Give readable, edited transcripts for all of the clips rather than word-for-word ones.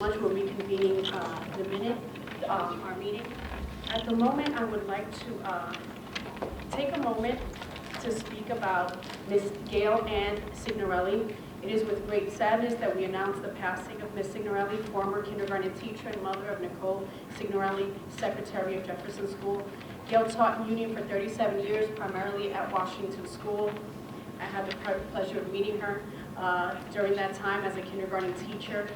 We're reconvening our meeting. At the moment, I would like to take a moment to speak about Ms. Gail Ann Signorelli. It is with great sadness that we announce the passing of Ms. Signorelli, former kindergarten teacher and mother of Nicole Signorelli, secretary of Jefferson School. Gail taught in Union for 37 years, primarily at Washington School. I had the pleasure of meeting her during that time as a kindergarten teacher.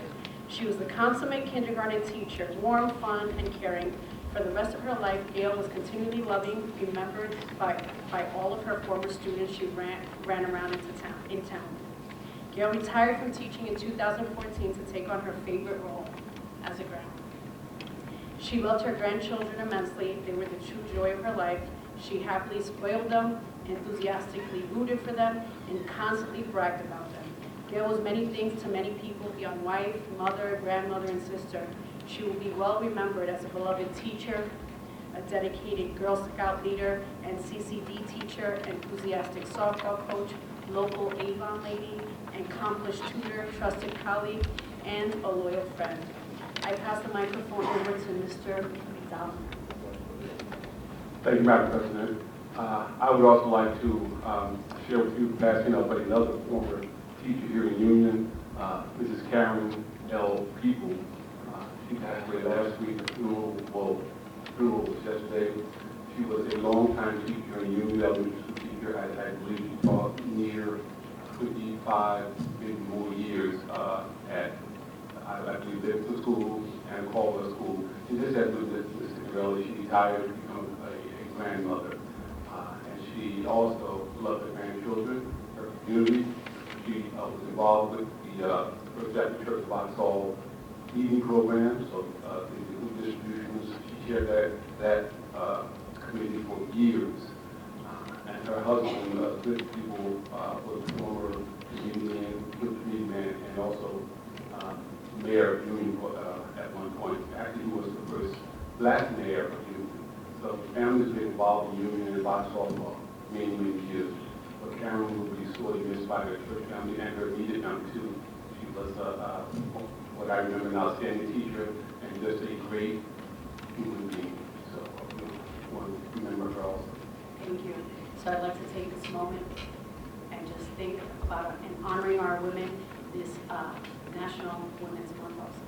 She was the consummate kindergarten teacher, warm, fun, and caring. For the rest of her life, Gail was continually loving, remembered by all of her former students she ran around in town. Gail retired from teaching in 2014 to take on her favorite role as a grandma. She loved her grandchildren immensely. They were the true joy of her life. She happily spoiled them, enthusiastically rooted for them, and constantly bragged about them. Gail was many things to many people beyond wife, mother, grandmother, and sister. She will be well remembered as a beloved teacher, a dedicated Girl Scout leader and CCD teacher, enthusiastic softball coach, local Avon lady, accomplished tutor, trusted colleague, and a loyal friend. I pass the microphone over to Mr. McDowell. Thank you, Madam President. I would also like to share with you the passing of another former teacher here in Union, Mrs. Karen L. People. She passed away last week. The funeral was yesterday. She was a long-time teacher in Union, elementary school teacher. I believe she taught near 25, maybe more years at, I believe, Livingston School and Caldwell School. She just had Ms. Signorelli. She retired to become a grandmother. And she also loved her grandchildren, her community. She was involved with the First Baptist Church of Vauxhall eating program, so the food distributions. She chaired that committee for years. And her husband, good people, was a former Union community man and also mayor of Union at one point. Actually, he was the first black mayor of Union. So families been involved in Union and Vauxhall for many, many years. But Karen will be sorely missed by her church family and her immediate family too. She was what I remember an outstanding teacher and just a great human being. So I want to remember her also. Thank you. So I'd like to take this moment and just think about and honoring our women this National Women's Month also.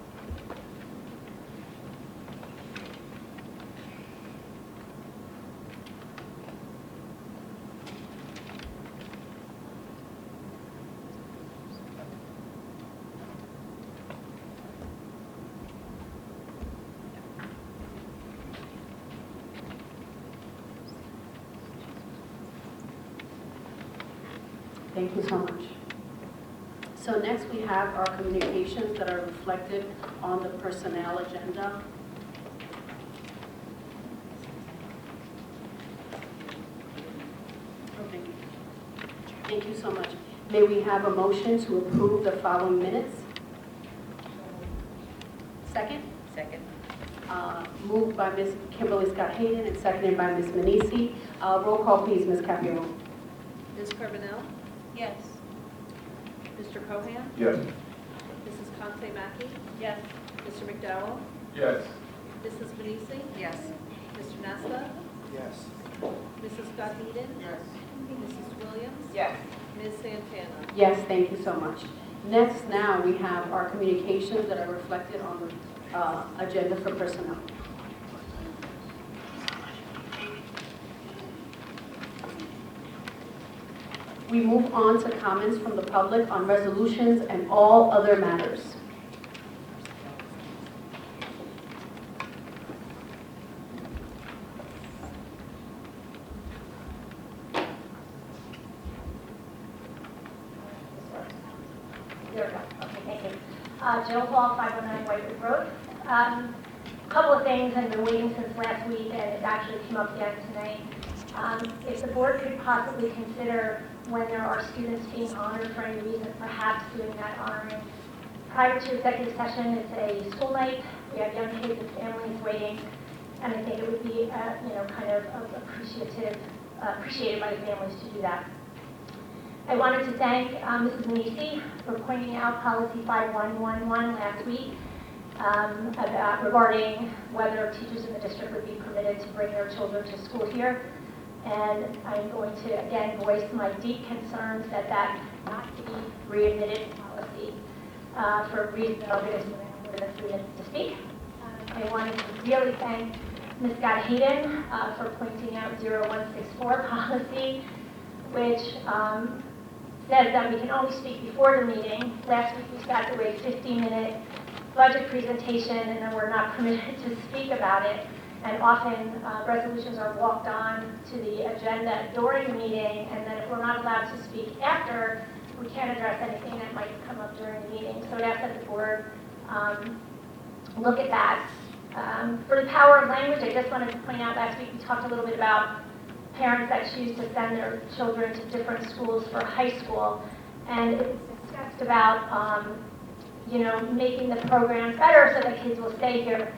Thank you so much. So next we have our communications that are reflected on the personnel agenda. Okay. Thank you so much. May we have a motion to approve the following minutes? Second? Second. Moved by Ms. Kimberly Scott Hayden and seconded by Ms. Manisi. Roll call please, Ms. Capio. Ms. Carbonell? Yes. Mr. Cohan? Yes. Mrs. Conte Mackey? Yes. Mr. McDowell? Yes. Mrs. Manisi? Yes. Mr. Nasta? Yes. Mrs. Scott Eden? Yes. Mrs. Williams? Yes. Ms. Santana? Yes, thank you so much. Next, now we have our communications that are reflected on the agenda for personnel. We move on to comments from the public on resolutions and all other matters. There we go. Okay, thank you. Jill Hall, 509 Whitewood Road. Couple of things. I've been waiting since last week, and it actually came up again tonight. If the board could possibly consider, when there are students being honored for any reason, perhaps doing that honoring prior to executive session. It's a school night. We have young kids and families waiting, and I think it would be, kind of appreciated by the families to do that. I wanted to thank Mrs. Manisi for pointing out policy 5111 last week. regarding whether teachers in the district would be permitted to bring their children to school here. And I'm going to again voice my deep concerns that that not be readmitted policy for reasons that I'll get into in the 3 minutes to speak. I wanted to really thank Ms. Hayden for pointing out 0164 policy, which says that we can only speak before the meeting. Last week we sat through a 15-minute budget presentation and then we're not permitted to speak about it. And often resolutions are walked on to the agenda during the meeting, and then if we're not allowed to speak after, we can't address anything that might come up during the meeting. So I ask that the board look at that. For the power of language, I just wanted to point out last week we talked a little bit about parents that choose to send their children to different schools for high school, and it was discussed about making the programs better so that kids will stay here.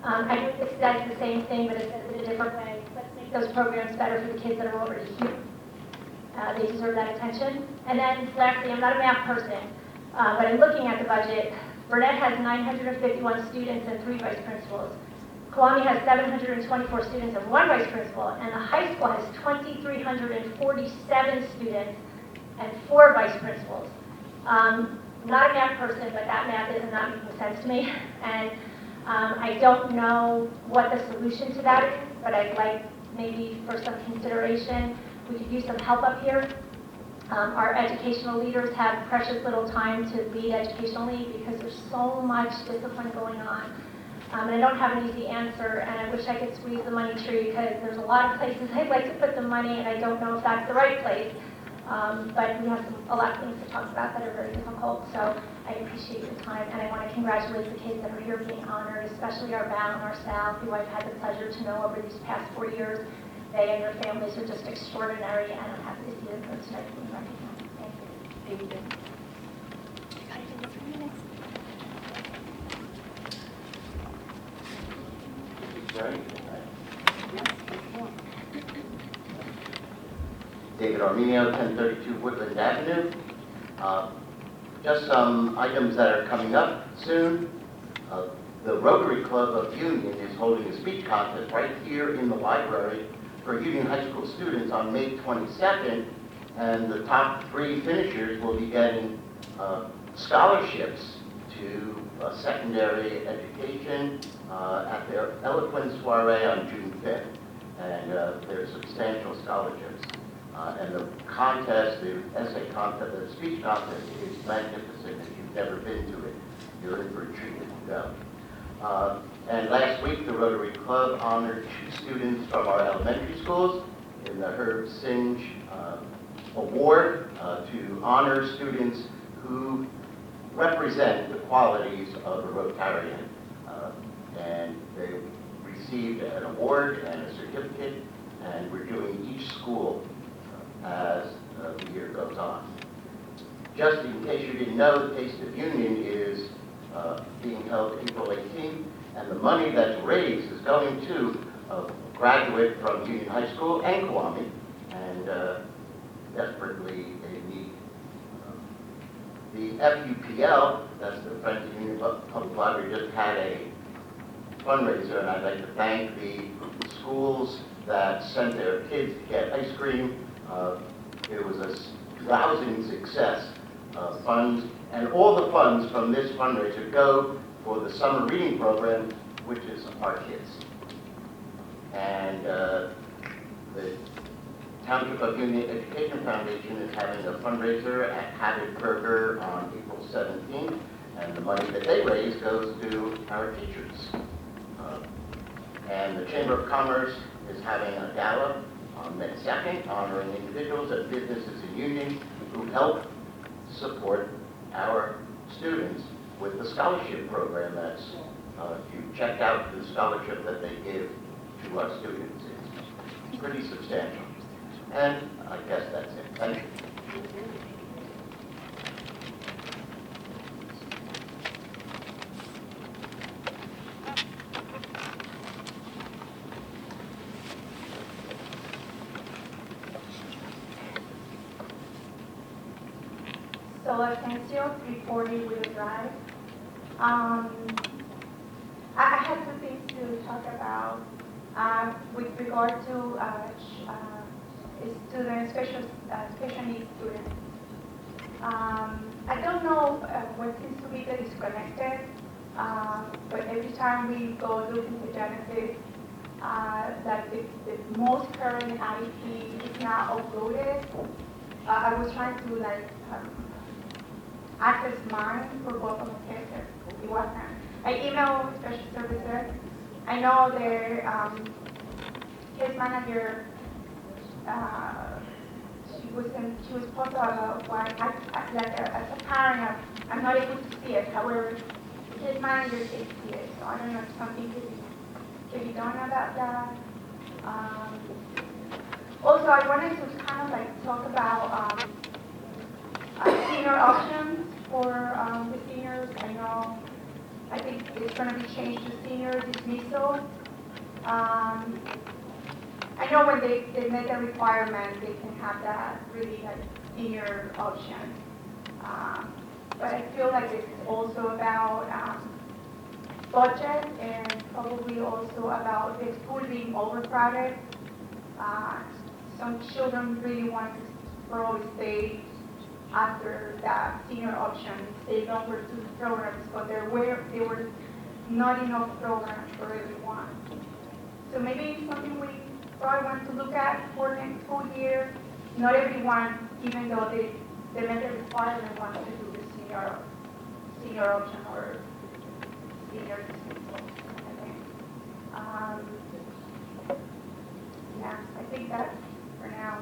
I think this says the same thing, but it says it a different way. Let's make those programs better for the kids that are already here. They deserve that attention. And then lastly, I'm not a math person, but I'm looking at the budget. Burnett has 951 students and 3 vice principals. Kiwami has 724 students and 1 vice principal, and the high school has 2,347 students and 4 vice principals. Not a math person, but that math is not making sense to me. And I don't know what the solution to that is, but I'd like maybe for some consideration. We could use some help up here. Our educational leaders have precious little time to lead educationally because there's so much discipline going on. And I don't have an easy answer, and I wish I could squeeze the money tree because there's a lot of places I'd like to put the money, and I don't know if that's the right place. But we have a lot of things to talk about that are very difficult, so I appreciate your time, and I want to congratulate the kids that are here being honored, especially our Val and our Sal, who I've had the pleasure to know over these past 4 years. They and their families are just extraordinary, and I'm happy to see them here tonight being recognized. Thank you. Thank you. David Arminio, 1032 Woodland Avenue. Just some items that are coming up soon. The Rotary Club of Union is holding a speech contest right here in the library for Union High School students on May 22nd, and the top 3 finishers will be getting scholarships to secondary education at their eloquence soiree on June 5th, and they're substantial scholarships. And the contest, the essay contest, the speech contest is magnificent. If you've never been to it, you're in for a treat if you go. And last week, the Rotary Club honored 2 students from our elementary schools in the Herb Singe Award to honor students who represent the qualities of a Rotarian. And they received an award and a certificate, and we're doing each school as the year goes on. Just in case you didn't know, the Taste of Union is being held April 18th, and the money that's raised is going to a graduate from Union High School and Kiwami, and desperately they need. The FUPL, that's the Friends of Union Public Library, just had a fundraiser, and I'd like to thank the schools that sent their kids to get ice cream. It was a rousing success. Funds, and all the funds from this fundraiser go for the summer reading program, which is our kids. And the Township of Union Education Foundation is having a fundraiser at Habit Burger on April 17th, and the money that they raise goes to our teachers. And the Chamber of Commerce is having a gala on May 2nd, honoring individuals and businesses in Union who help support our students with the scholarship program. That's, if you check out the scholarship that they give to our students, it's pretty substantial. And I guess that's it. Thank you. So Atencio, 340 Wheel Drive. I have two things to talk about with regard to students, special needs students. I don't know what seems to be the disconnected, but every time we go look into Genesis, that the most current IEP is not uploaded. I was trying to access mine for both of my kids. It wasn't. I emailed special services. I know their case manager. She was supposed to have as a parent, I'm not able to see it. However, the case manager can see it. So I don't know if something can be done about that. Also, I wanted to kind of talk about senior options for the seniors. I think it's going to be changed to senior dismissal. I know when they make a requirement, they can have that really senior option. But I feel like it's also about budget and probably also about the school being overcrowded. Some children really want to probably stay after that senior option, stay longer to the programs, but there were not enough programs for everyone. So maybe something we probably want to look at for next school year. Not everyone, even though they met the requirement, wants to do the senior option or senior dismissal, I think. Yeah, I think that's for now.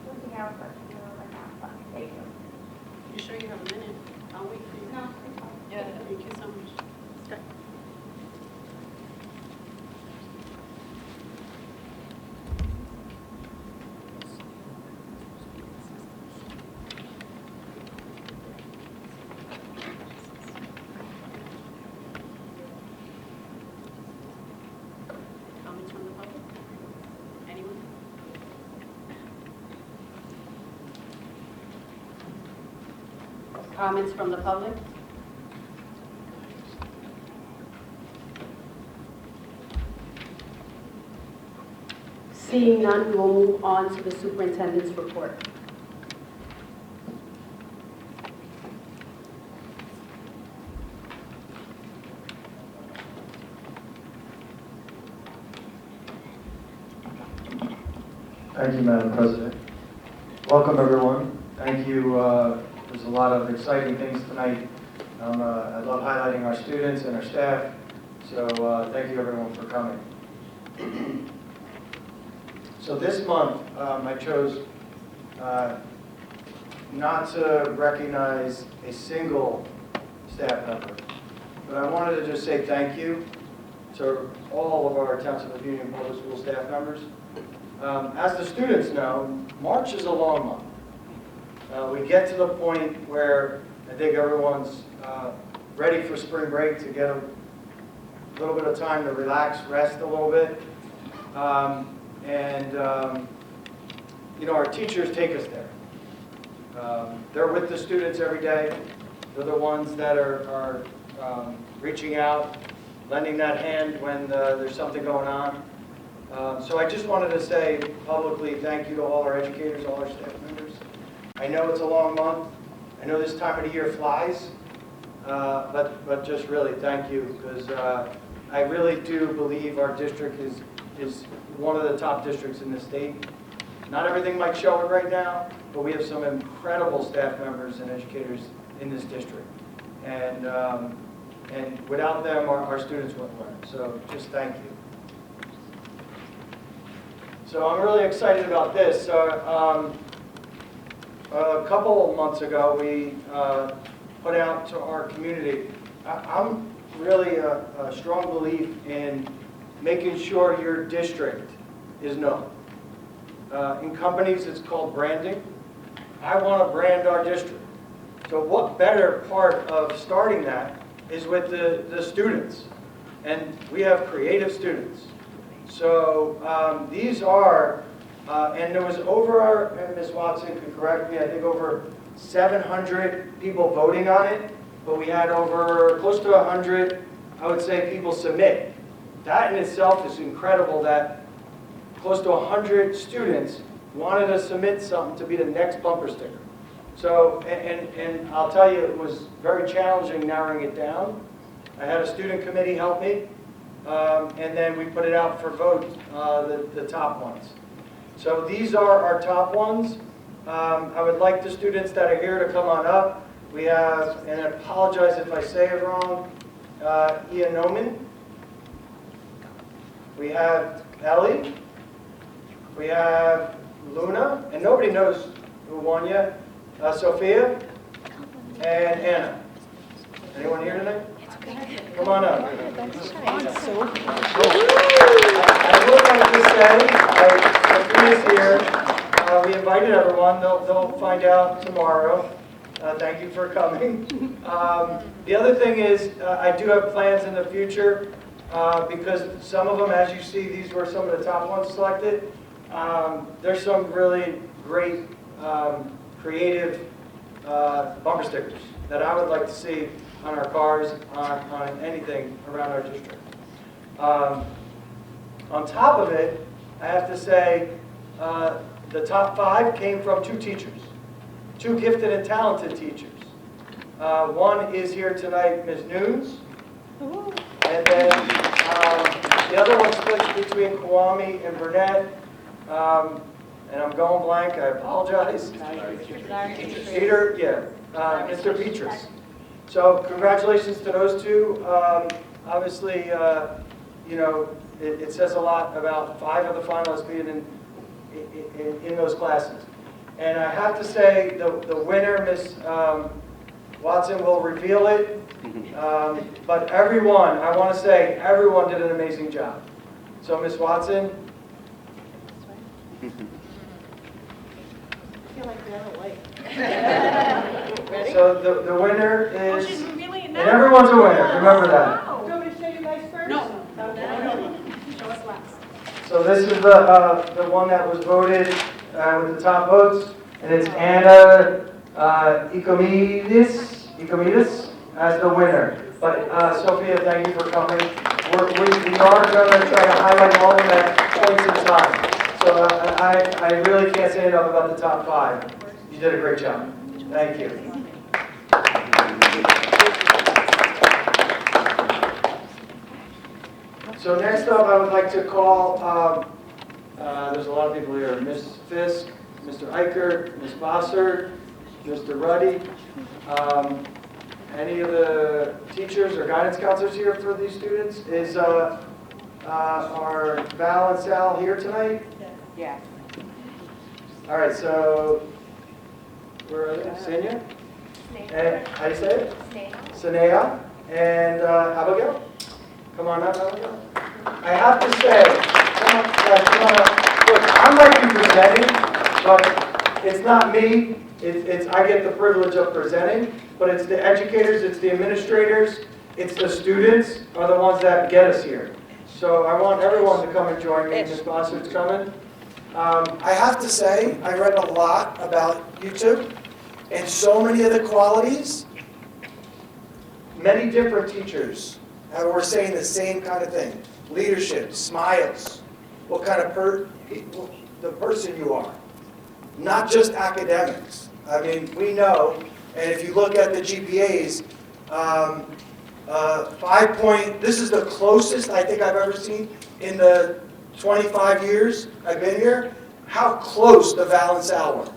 Something else I can do right now, but thank you. You sure you have a minute? I'll wait for you. No, it's fine. Yeah, thank you so much. Okay. Comments from the public? Anyone? Comments from the public? Seeing none, we will move on to the superintendent's report. Thank you, Madam President. Welcome, everyone. Thank you. There's a lot of exciting things tonight. I love highlighting our students and our staff. So thank you, everyone, for coming. So this month, I chose not to recognize a single staff member, but I wanted to just say thank you to all of our Township of Union Public School staff members. As the students know, March is a long month. We get to the point where I think everyone's ready for spring break to get a little bit of time to relax, rest a little bit. You know, our teachers take us there. They're with the students every day. They're the ones that are reaching out, lending that hand when there's something going on. So I just wanted to say publicly thank you to all our educators, all our staff members. I know it's a long month. I know this time of the year flies, but just really thank you, because I really do believe our district is one of the top districts in the state. Not everything might show it right now, but we have some incredible staff members and educators in this district. And without them, our students wouldn't learn. So just thank you. So I'm really excited about this. A couple of months ago, we put out to our community. I'm really a strong belief in making sure your district is known. In companies, it's called branding. I want to brand our district. So what better part of starting that is with the students. And we have creative students. So these are, and there was over, and Ms. Watson could correct me, I think over 700 people voting on it, but we had over close to 100 I would say, people submit. That in itself is incredible that close to 100 students wanted to submit something to be the next bumper sticker. So, and I'll tell you, it was very challenging narrowing it down. I had a student committee help me, and then we put it out for vote, the top ones. So these are our top ones. I would like the students that are here to come on up. We have, and I apologize if I say it wrong, Ian Noman. We have Ellie. We have Luna, and nobody knows who won yet. Sophia and Anna. Anyone here tonight? Come on up. I would like to say, Sophia's here. We invited everyone. They'll find out tomorrow. Thank you for coming. The other thing is, I do have plans in the future because some of them, as you see, these were some of the top ones selected. There's some really great creative bumper stickers that I would like to see on our cars, on anything around our district. On top of it, I have to say, the top 5 came from 2 teachers, 2 gifted and talented teachers. One is here tonight, Ms. Nunes, and then the other one splits between Kwame and Burnett. And I'm going blank, I apologize. Peter, yeah, Mr. Petrus. So congratulations to those 2. Obviously, you know, it says a lot about 5 of the finalists being in those classes. And I have to say, the winner, Ms. Watson, will reveal it. But everyone, I want to say, everyone did an amazing job. So Ms. Watson. I feel like they're awake. Ready? So the winner Oh, is, she's revealing it and now? everyone's a winner, remember that. Do you want me to show you guys first? No. Show us last. So this is the one that was voted with the top votes, and it's Anna Ikomides as the winner. But Sophia, thank you for coming. We are going to try to highlight all of them at points in time. So I really can't say enough about the top 5. You did a great job. Thank you. So next up, I would like to call, there's a lot of people here, Ms. Fisk, Mr. Eicher, Ms. Bossert, Mr. Ruddy. Any of the teachers or guidance counselors here for these students? Is our Val and Sal here tonight? Yeah. All right, so where are they? Senya? And how do you say it? Sanea. And Abigail? Come on up, Abigail. I have to say, come on up. Look, I might be presenting, but it's not me. I get the privilege of presenting, but it's the educators, it's the administrators, it's the students are the ones that get us here. So I want everyone to come and join me. Ms. Bossert's coming. I have to say, I read a lot about you two, and so many of the qualities, many different teachers were saying the same kind of thing. Leadership, smiles, what kind of the person you are. Not just academics. I mean, we know, and if you look at the GPAs, 5 point, this is the closest I think I've ever seen in the 25 years I've been here, how close the Val and Sal were.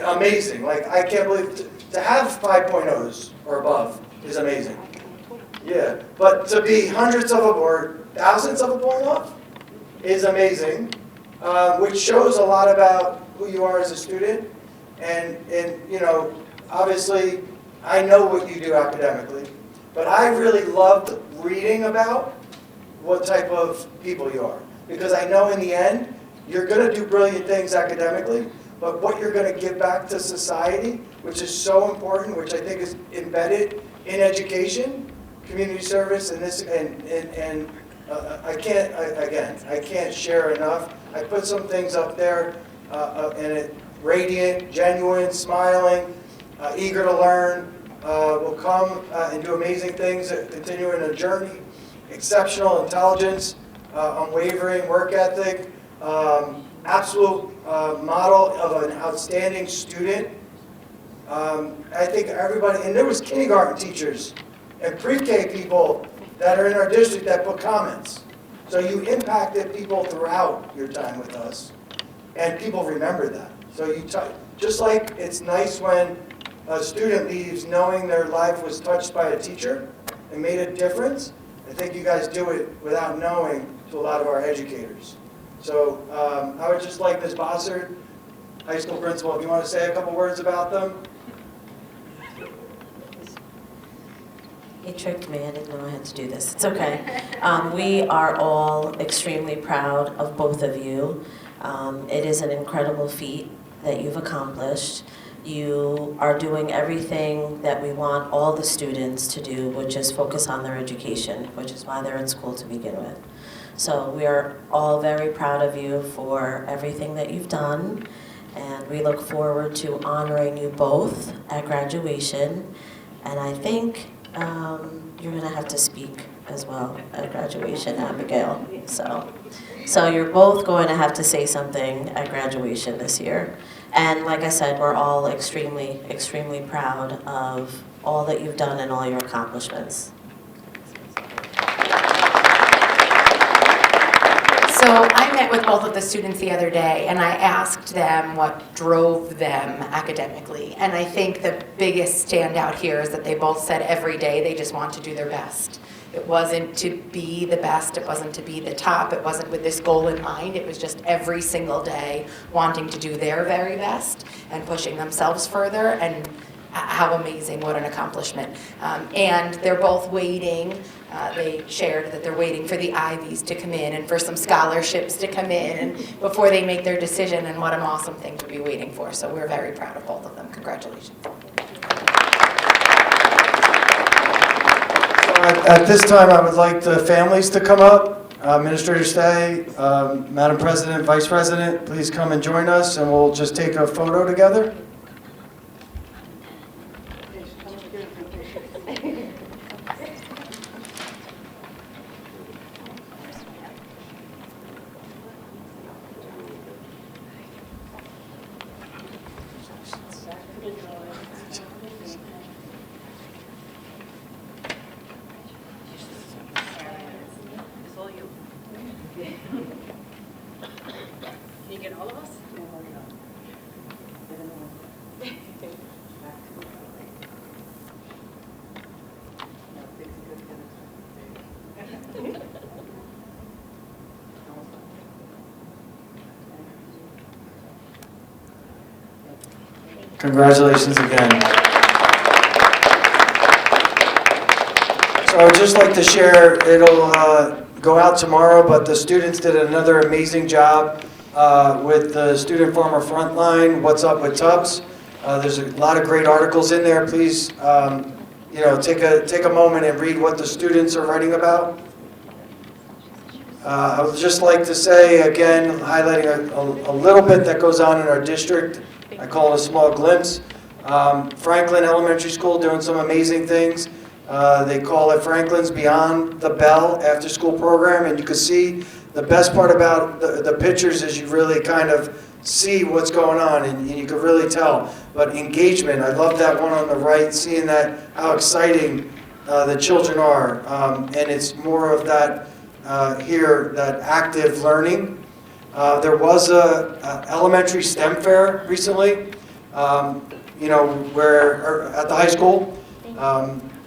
Amazing. Like, I can't believe, to have 5.0s or above is amazing. Yeah, but to be hundreds of them or thousands of a point off is amazing, which shows a lot about who you are as a student. And you know, obviously, I know what you do academically, but I really loved reading about what type of people you are. Because I know in the end, you're going to do brilliant things academically, but what you're going to give back to society, which is so important, which I think is embedded in education, community service, and this, and I can't share enough. I put some things up there, and it radiant, genuine, smiling, eager to learn, will come and do amazing things, continuing a journey, exceptional intelligence, unwavering work ethic, absolute model of an outstanding student. I think everybody, and there was kindergarten teachers and pre-K people that are in our district that put comments. So you impacted people throughout your time with us, and people remember that. So just like it's nice when a student leaves knowing their life was touched by a teacher and made a difference, I think you guys do it without knowing to a lot of our educators. So I would just like Ms. Bossard, high school principal, if you want to say a couple words about them. He tricked me. I didn't know I had to do this. It's okay. We are all extremely proud of both of you. It is an incredible feat that you've accomplished. You are doing everything that we want all the students to do, which is focus on their education, which is why they're in school to begin with. So we are all very proud of you for everything that you've done, and we look forward to honoring you both at graduation. And I think you're going to have to speak as well at graduation, Abigail. So you're both going to have to say something at graduation this year. And like I said, we're all extremely, extremely proud of all that you've done and all your accomplishments. So I met with both of the students the other day, and I asked them what drove them academically. And I think the biggest standout here is that they both said every day they just want to do their best. It wasn't to be the best, it wasn't to be the top, it wasn't with this goal in mind, it was just every single day wanting to do their very best and pushing themselves further, and how amazing, what an accomplishment. And they're both waiting, they shared that they're waiting for the Ivies to come in and for some scholarships to come in and before they make their decision, and what an awesome thing to be waiting for. So we're very proud of both of them. Congratulations. At this time, I would like the families to come up. Administrator Stay, Madam President, Vice President, please come and join us, and we'll just take a photo together. Can you get all of us? Congratulations again. So I would just like to share, it'll go out tomorrow, but the students did another amazing job with the Student Farmer Frontline, What's Up with Tubbs. There's a lot of great articles in there. Please, take a moment and read what the students are writing about. I would just like to say, again, highlighting a little bit that goes on in our district. I call it a small glimpse. Franklin Elementary School doing some amazing things. They call it Franklin's Beyond the Bell after school program, and you can see the best part about the pictures is you really kind of see what's going on, and you can really tell. But engagement, I love that one on the right, seeing that, how exciting the children are. And it's more of that here, that active learning. There was a elementary STEM fair recently, where at the high school,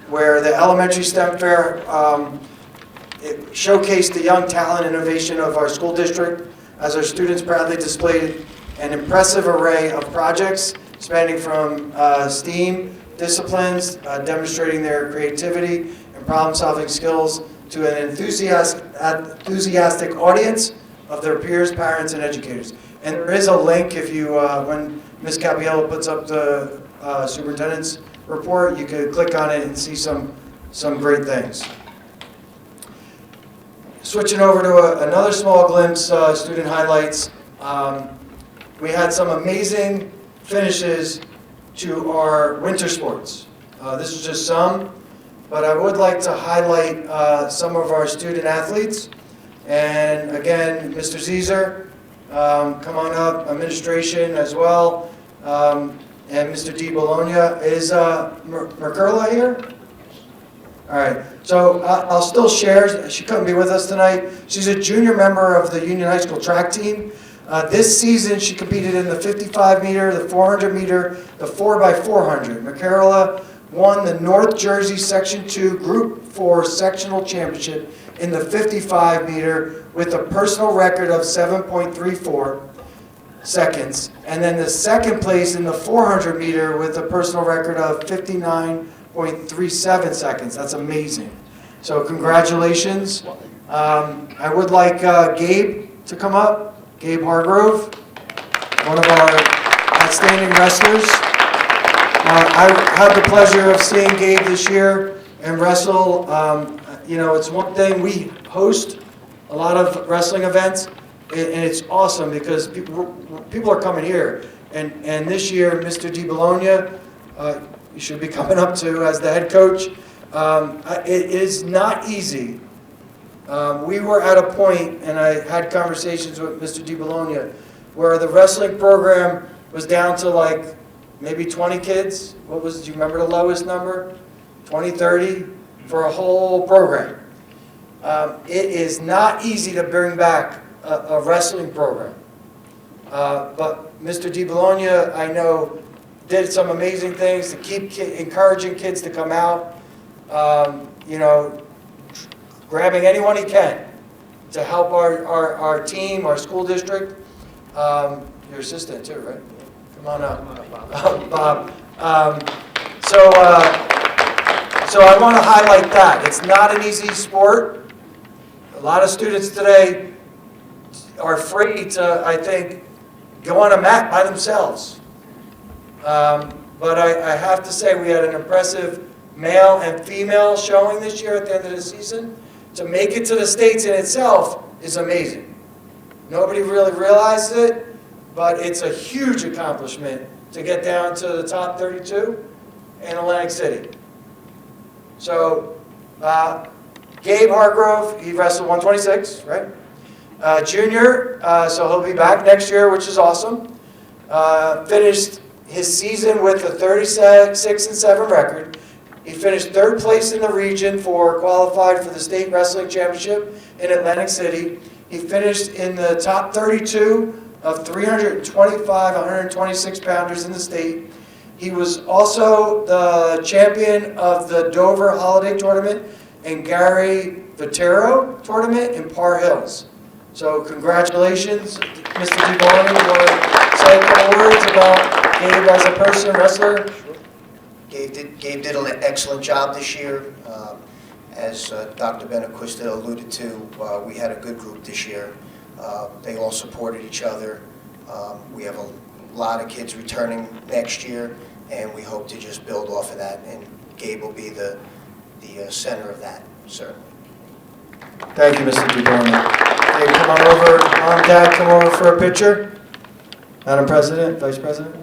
where the elementary STEM fair it showcased the young talent and innovation of our school district as our students proudly displayed an impressive array of projects spanning from STEAM disciplines, demonstrating their creativity and problem-solving skills to an enthusiastic audience of their peers, parents, and educators. And there is a link if you, when Ms. Capiello puts up the superintendent's report, you could click on it and see some great things. Switching over to another small glimpse, student highlights. We had some amazing finishes to our winter sports. This is just some, but I would like to highlight some of our student athletes. And again, Mr. Zizer, come on up, administration as well, and Mr. Di Bologna. Is Mercurla here? All right, so I'll still share. She couldn't be with us tonight. She's a junior member of the Union High School track team. This season, she competed in the 55 meter, the 400 meter, the 4x400. Mercurla won the North Jersey Section 2 Group 4 Sectional Championship in the 55 meter with a personal record of 7.34 seconds. And then the second place in the 400 meter with a personal record of 59.37 seconds. That's amazing. So congratulations. I would like Gabe to come up. Gabe Hargrove, one of our outstanding wrestlers. I had the pleasure of seeing Gabe this year and wrestle. You know, it's one thing, we host a lot of wrestling events, and it's awesome because people are coming here. And this year, Mr. Di Bologna, you should be coming up to as the head coach. It is not easy. We were at a point, and I had conversations with Mr. Di Bologna, where the wrestling program was down to like maybe 20 kids. What was, do you remember the lowest number? 20, 30 for a whole program. It is not easy to bring back a wrestling program. But Mr. Di Bologna, I know, did some amazing things to keep encouraging kids to come out. You know, grabbing anyone he can to help our team, our school district. Your assistant too, right? Come on up, Bob. So I want to highlight that. It's not an easy sport. A lot of students today are afraid to, I think, go on a mat by themselves. But I have to say we had an impressive male and female showing this year at the end of the season. To make it to the States in itself is amazing. Nobody really realized it, but it's a huge accomplishment to get down to the top 32 in Atlantic City. So, Gabe Hargrove, he wrestled 126, right? Junior, so he'll be back next year, which is awesome. Finished his season with a 36-7 record. He finished third place in the region qualified for the state wrestling championship in Atlantic City. He finished in the top 32 of 325, 126 pounders in the state. He was also the champion of the Dover Holiday Tournament and Gary Vitero Tournament in Par Hills. So congratulations, Mr. Di Bologna. You want to say a couple words about Gabe as a person, wrestler? Gabe did an excellent job this year. As Dr. Benacusta alluded to, we had a good group this year. They all supported each other. We have a lot of kids returning next year, and we hope to just build off of that, and Gabe will be the center of that, certainly. Thank you, Mr. Di Bologna. Gabe, come on over. Mom, Dad, come over for a picture. Madam President, Vice President.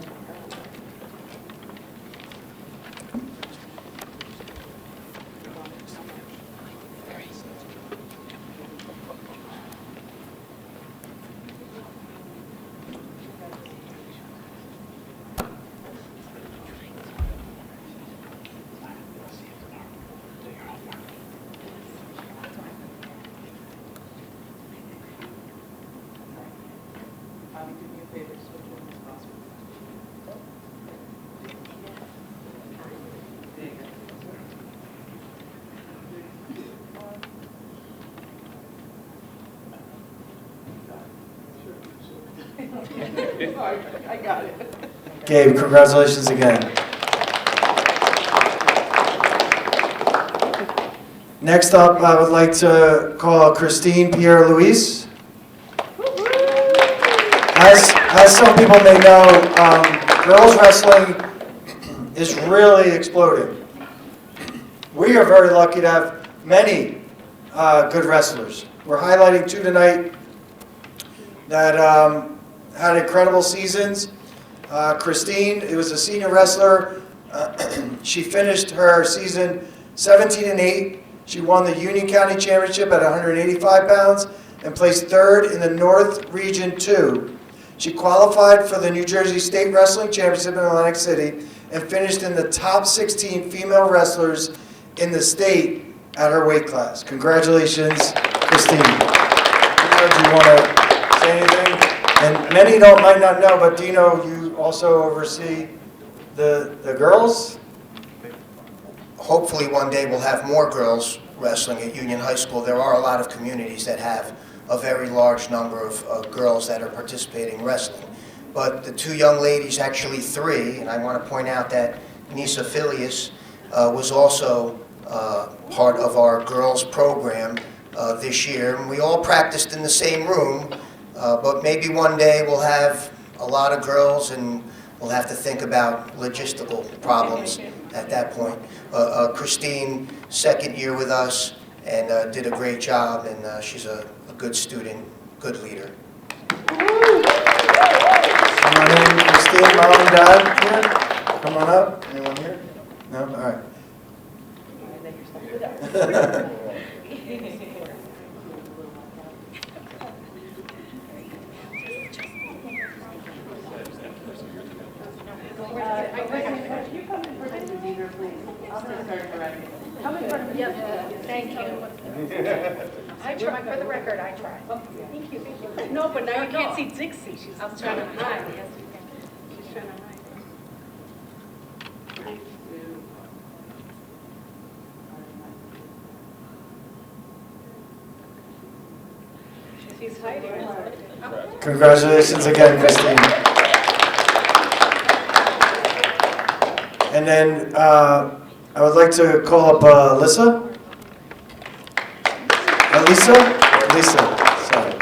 I got it. Gabe, congratulations again. Next up, I would like to call Christine Pierre-Louise. As some people may know, girls wrestling is really exploding. We are very lucky to have many good wrestlers. We're highlighting two tonight that had incredible seasons. Christine, who was a senior wrestler, She finished her season 17-8. She won the Union County Championship at 185 pounds and placed third in the North Region 2. She qualified for the New Jersey State Wrestling Championship in Atlantic City and finished in the top 16 female wrestlers in the state at her weight class. Congratulations, Christine. Do you want to say anything? And many might not know, but do you know you also oversee the girls? Hopefully one day we'll have more girls wrestling at Union High School. There are a lot of communities that have a very large number of girls that are participating in wrestling. But the two young ladies, actually three, and I want to point out that Nisa Filius was also part of our girls program this year. And we all practiced in the same room, but maybe one day we'll have a lot of girls and we'll have to think about logistical problems at that point. Christine, second year with us, and did a great job, and she's a good student, good leader. Come on in, Christine, mom and dad here? Come on up. Anyone here? No? All right. Thank you. I tried, for the record, I tried. Thank you. No, but now you can't see Dixie. She's trying to hide. Yes, we can. She's trying to hide. Thank you. She's hiding. Congratulations again, Christine. And then I would like to call up Alyssa. Lisa, sorry.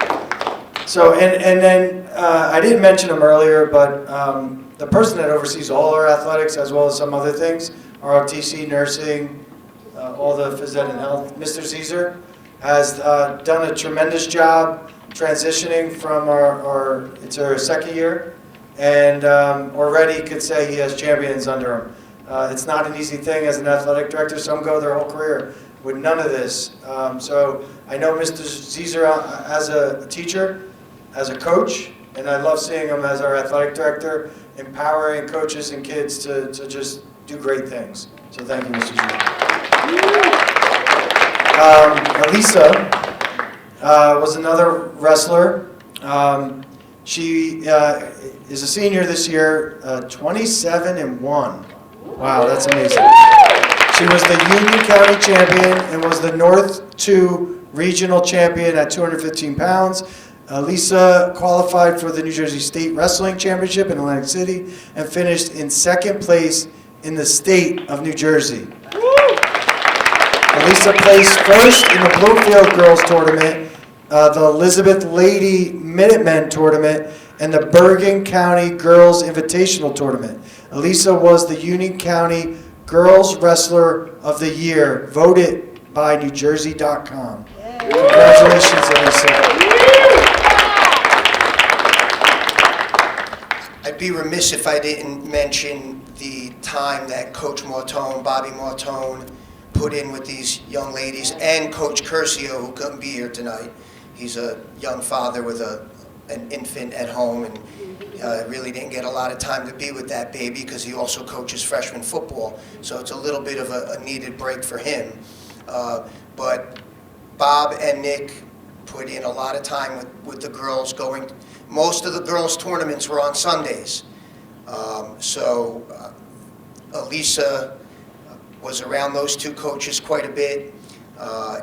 So, and then I didn't mention him earlier, but the person that oversees all our athletics as well as some other things, ROTC, nursing, all the phys ed and health, Mr. Caesar, has done a tremendous job transitioning from it's our second year, and already could say he has champions under him. It's not an easy thing as an athletic director. Some go their whole career with none of this. So I know Mr. Caesar as a teacher, as a coach, and I love seeing him as our athletic director, empowering coaches and kids to just do great things. So thank you, Mr. Caesar. Elisa was another wrestler. She is a senior this year, 27-1. Wow, that's amazing. She was the Union County champion and was the North 2 regional champion at 215 pounds. Lisa qualified for the New Jersey State Wrestling Championship in Atlantic City and finished in second place in the state of New Jersey. Lisa placed first in the Bloomfield Girls Tournament, the Elizabeth Lady Minutemen Tournament, and the Bergen County Girls Invitational Tournament. Elisa was the Union County Girls Wrestler of the Year, voted by NewJersey.com. Congratulations, Elisa. I'd be remiss if I didn't mention the time that Coach Mortone, Bobby Mortone, put in with these young ladies, and Coach Curcio, who couldn't be here tonight. He's a young father with an infant at home, and really didn't get a lot of time to be with that baby because he also coaches freshman football. So it's a little bit of a needed break for him. But Bob and Nick put in a lot of time with the girls going. Most of the girls' tournaments were on Sundays. So Elisa was around those two coaches quite a bit.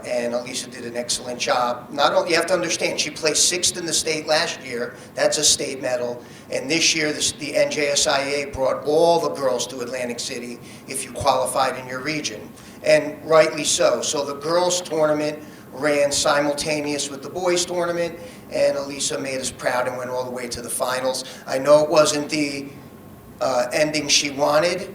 And Elisa did an excellent job. Not only, you have to understand, she placed 6th in the state last year. That's a state medal. And this year, the NJSIA brought all the girls to Atlantic City if you qualified in your region. And rightly so. So the girls' tournament ran simultaneous with the boys' tournament, and Elisa made us proud and went all the way to the finals. I know it wasn't the ending she wanted.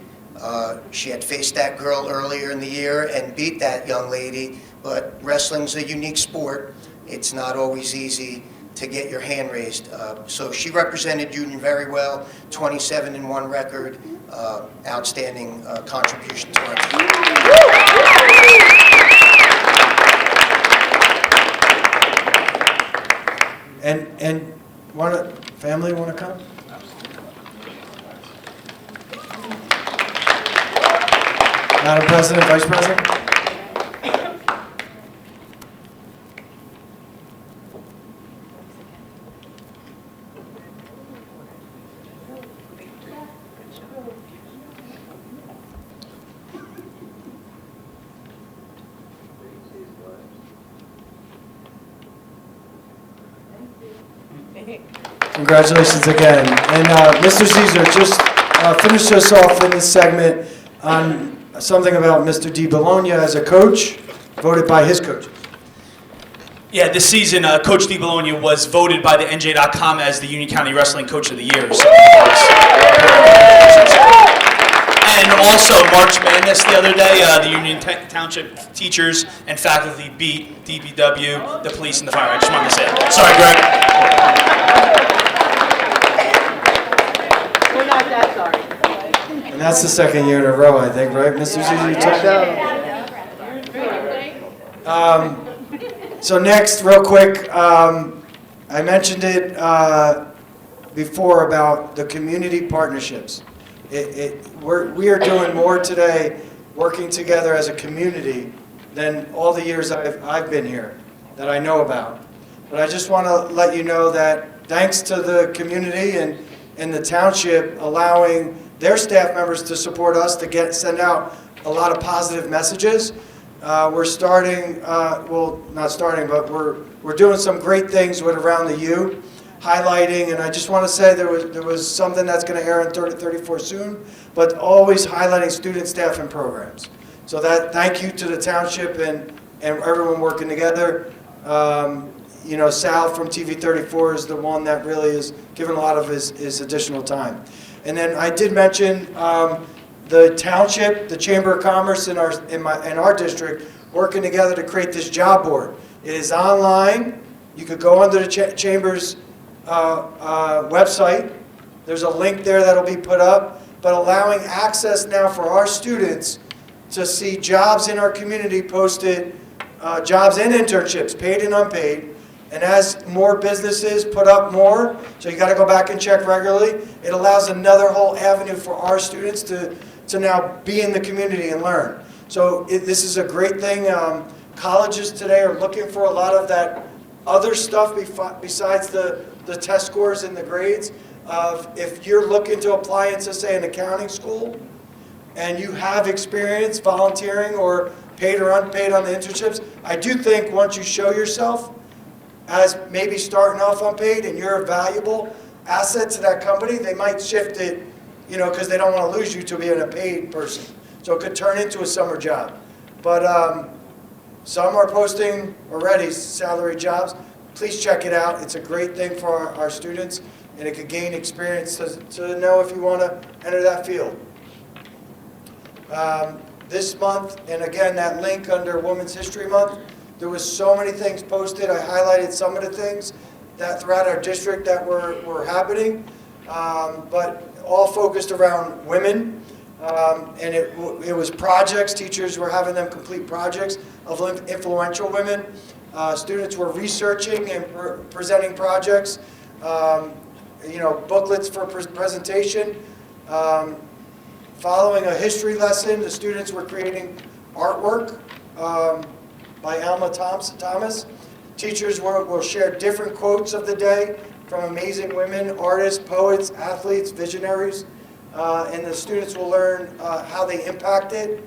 She had faced that girl earlier in the year and beat that young lady, but wrestling's a unique sport. It's not always easy to get your hand raised. So she represented Union very well, 27-1 record, outstanding contribution to our team. And family want to come? Madam President, Vice President? Congratulations again. And Mr. Caesar, just finish us off in this segment on something about Mr. Di Bologna as a coach, voted by his coaches. Yeah, this season, Coach Di Bologna was voted by the NJ.com as the Union County Wrestling Coach of the Year. So and also March Madness the other day, the Union Township teachers and faculty beat DPW, the police, and the fire. I just wanted to say that. Sorry, Greg. We're not that sorry. And that's the second year in a row, I think, right, Mr. Caesar? So next, real quick, I mentioned it before about the community partnerships. We are doing more today working together as a community than all the years I've been here that I know about. But I just want to let you know that thanks to the community and the township allowing their staff members to support us to send out a lot of positive messages, we're starting, well, not starting, but we're doing some great things with Around the U, highlighting, and I just want to say there was something that's going to air on 34 soon, but always highlighting student, staff, and programs. So thank you to the township and everyone working together. You know, Sal from TV 34 is the one that really is giving a lot of his additional time. And then I did mention the township, the Chamber of Commerce in our district, working together to create this job board. It is online. You could go onto the Chamber's website. There's a link there that'll be put up, but allowing access now for our students to see jobs in our community posted, jobs and internships, paid and unpaid. And as more businesses put up more, so you got to go back and check regularly, it allows another whole avenue for our students to now be in the community and learn. So this is a great thing. Colleges today are looking for a lot of that other stuff besides the test scores and the grades. If you're looking to apply into, say, an accounting school, and you have experience volunteering or paid or unpaid on the internships, I do think once you show yourself as maybe starting off unpaid and you're a valuable asset to that company, they might shift it, you know, because they don't want to lose you to being a paid person. So it could turn into a summer job. But some are posting already salary jobs. Please check it out. It's a great thing for our students, and it could gain experience to know if you want to enter that field. This month, and again, that link under Women's History Month, there was so many things posted. I highlighted some of the things that throughout our district that were happening, but all focused around women. And it was projects. Teachers were having them complete projects of influential women. Students were researching and presenting projects. You know, booklets for presentation. Following a history lesson, the students were creating artwork by Alma Thomas. Teachers will share different quotes of the day from amazing women, artists, poets, athletes, visionaries, and the students will learn how they impacted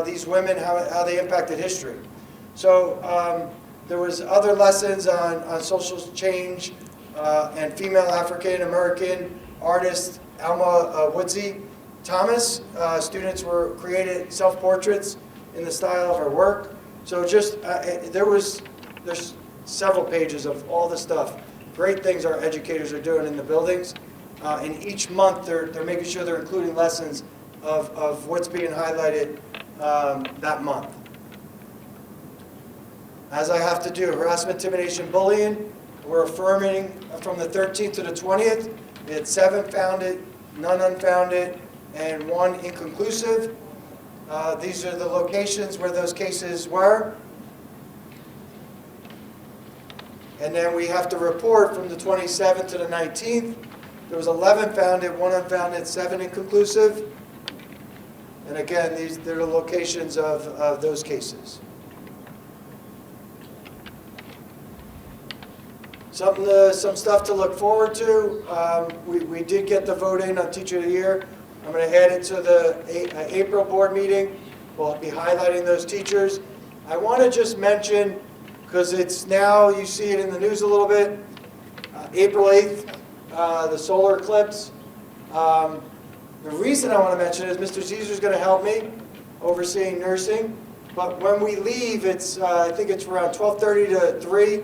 these women, how they impacted history. So there was other lessons on social change and female African American artist Alma Woodsy Thomas. Students were created self-portraits in the style of her work. So just, there's several pages of all the stuff. Great things our educators are doing in the buildings. And each month they're making sure they're including lessons of what's being highlighted that month. As I have to do, harassment, intimidation, bullying, we're affirming from the 13th to the 20th. We had 7 founded, none unfounded, and 1 inconclusive. These are the locations where those cases were. And then we have to report from the 27th to the 19th. There was 11 founded, 1 unfounded, 7 inconclusive. And again, they're the locations of those cases. Some stuff to look forward to. We did get the vote in on Teacher of the Year. I'm going to add it to the April board meeting. We'll be highlighting those teachers. I want to just mention, because it's now, you see it in the news a little bit, April 8th, the solar eclipse. The reason I want to mention it is Mr. Caesar's going to help me overseeing nursing. But when we leave, it's I think it's around 12:30 to 3.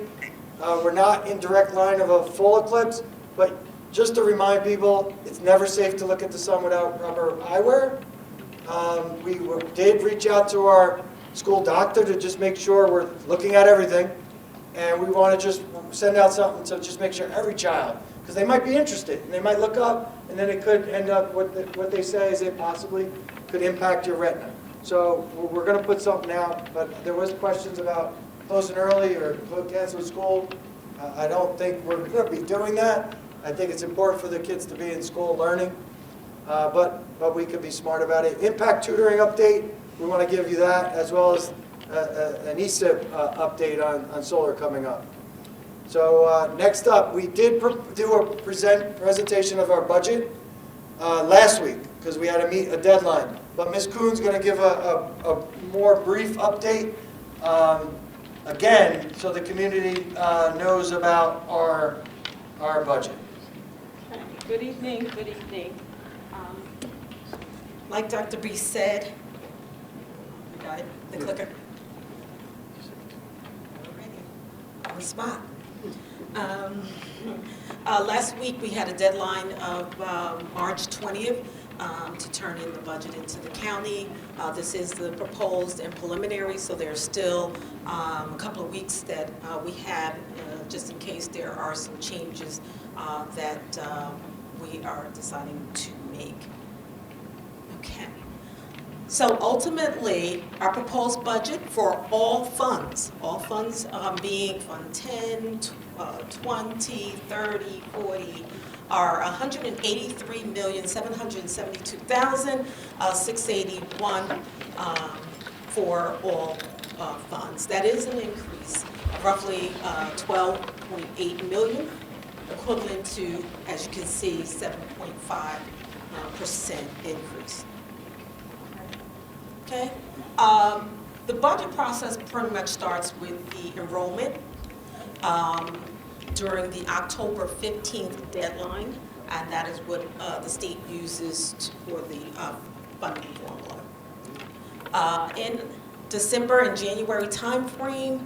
We're not in direct line of a full eclipse, but just to remind people, it's never safe to look at the sun without rubber eyewear. We did reach out to our school doctor to just make sure we're looking at everything. And we want to just send out something to just make sure every child, because they might be interested, and they might look up, and then it could end up, what they say is it possibly could impact your retina. So we're going to put something out, but there was questions about closing early or canceling school. I don't think we're going to be doing that. I think it's important for the kids to be in school learning, but we could be smart about it. Impact tutoring update, we want to give you that, as well as an ESIP update on solar coming up. So next up, we did do a presentation of our budget last week, because we had to meet a deadline. But Ms. Kuhn's going to give a more brief update, again, so the community knows about our budget. Good evening, good evening. Like Dr. B said, you got it, the clicker? Alrighty, on the spot. Last week we had a deadline of March 20th to turn in the budget into the county. This is the proposed and preliminary, so there's still a couple of weeks that we have just in case there are some changes that we are deciding to make. Okay. So ultimately, our proposed budget for all funds being Fund 10, 20, 30, 40, are $183,772,681 for all funds. That is an increase of roughly 12.8 million, equivalent to, as you can see, 7.5% increase. Okay. The budget process pretty much starts with the enrollment during the October 15th deadline, and that is what the state uses for the funding formula. In December and January timeframe,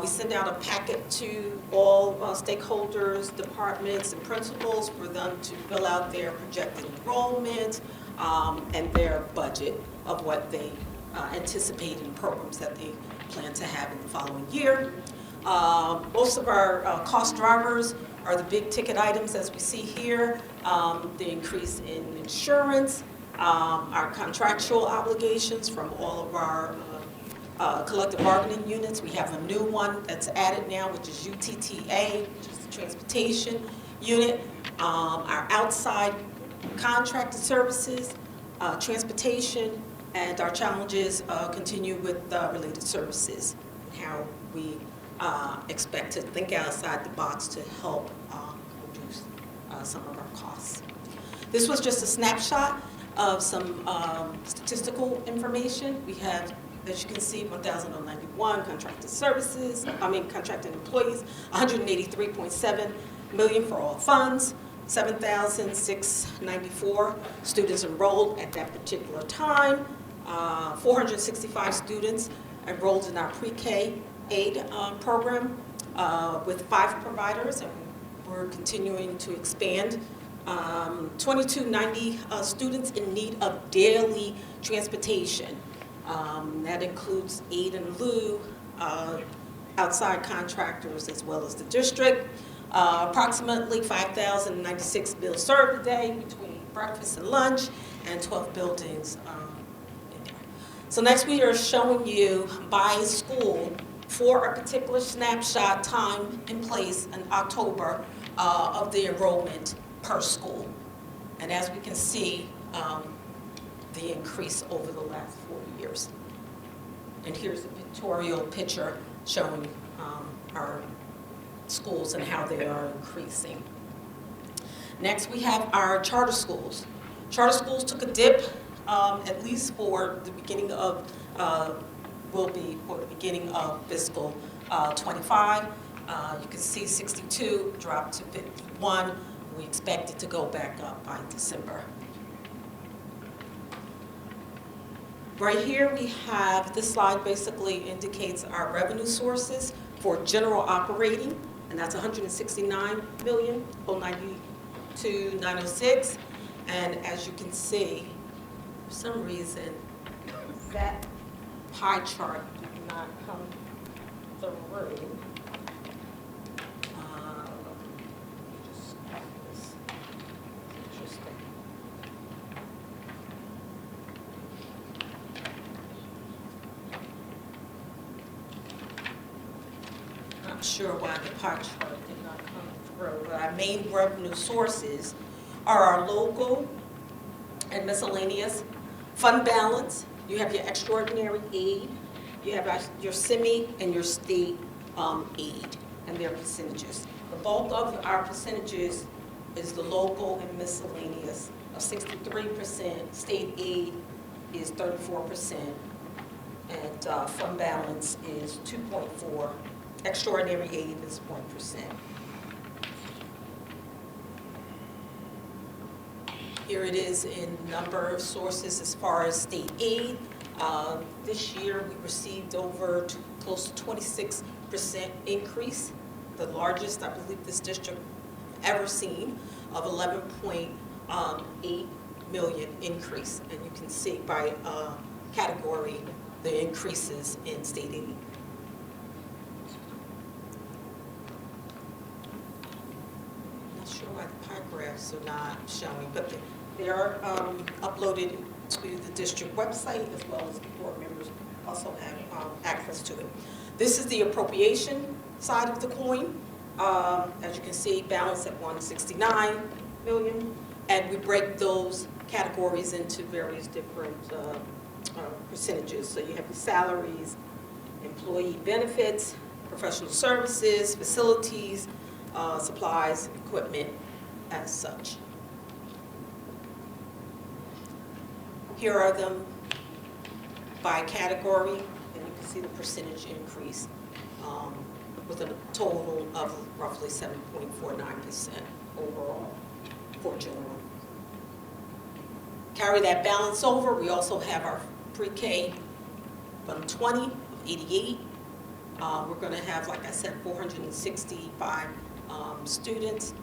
we send out a packet to all stakeholders, departments, and principals for them to fill out their projected enrollment and their budget of what they anticipate in programs that they plan to have in the following year. Most of our cost drivers are the big ticket items, as we see here, the increase in insurance, our contractual obligations from all of our collective bargaining units. We have a new one that's added now, which is UTTA, which is the transportation unit, our outside contracted services, transportation, and our challenges continue with related services, and how we expect to think outside the box to help reduce some of our costs. This was just a snapshot of some statistical information. We have, as you can see, 1,091 contracted contracted employees, 183.7 million for all funds, 7,694 students enrolled at that particular time, 465 students enrolled in our pre-K aid program with 5 providers, and we're continuing to expand. 2290 students in need of daily transportation. That includes aid in lieu, outside contractors, as well as the district. Approximately 5,096 meals served a day between breakfast and lunch, and 12 buildings in there. So next we are showing you by school for a particular snapshot, time and place in October of the enrollment per school. And as we can see, the increase over the last 4 years. And here's a pictorial picture showing our schools and how they are increasing. Next, we have our charter schools. Charter schools took a dip, at least for the beginning of, will be for the beginning of fiscal 25. You can see 62 dropped to 51. We expect it to go back up by December. Right here we have, this slide basically indicates our revenue sources for general operating, and that's 169,092,906. And as you can see, for some reason, that pie chart did not come through. Just have this. Interesting. Not sure why the pie chart did not come through, but our main revenue sources are our local and miscellaneous fund balance. You have your extraordinary aid, you have your semi and your state aid and their percentages. The bulk of our percentages is the local and miscellaneous of 63%, state aid is 34%, and fund balance is 2.4%. Extraordinary aid is 1%. Here it is in number of sources as far as state aid. This year we received over close to 26% increase, the largest I believe this district ever seen, of 11.8 million increase. And you can see by category the increases in state aid. Sure why the pie graphs are not showing, but they are uploaded to the district website, as well as the board members also have access to it. This is the appropriation side of the coin. As you can see, balance at 169 million, and we break those categories into various different percentages. So you have the salaries, employee benefits, professional services, facilities, supplies, equipment, as such. Here are them by category, and you can see the percentage increase with a total of roughly 7.49% overall for general. Carry that balance over. We also have our pre-K 120 of 88. We're going to have, like I said, 465 students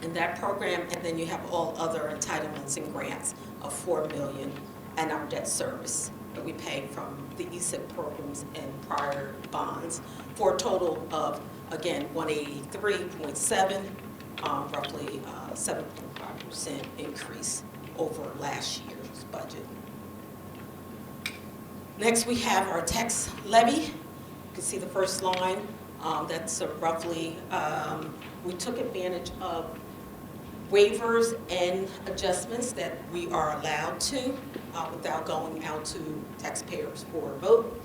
in that program, and then you have all other entitlements and grants of $4 million, and our debt service that we pay from the ESIP programs and prior bonds, for a total of, again, 183.7, roughly 7.5% increase over last year's budget. Next, we have our tax levy. You can see the first line. That's roughly, we took advantage of waivers and adjustments that we are allowed to without going out to taxpayers for a vote.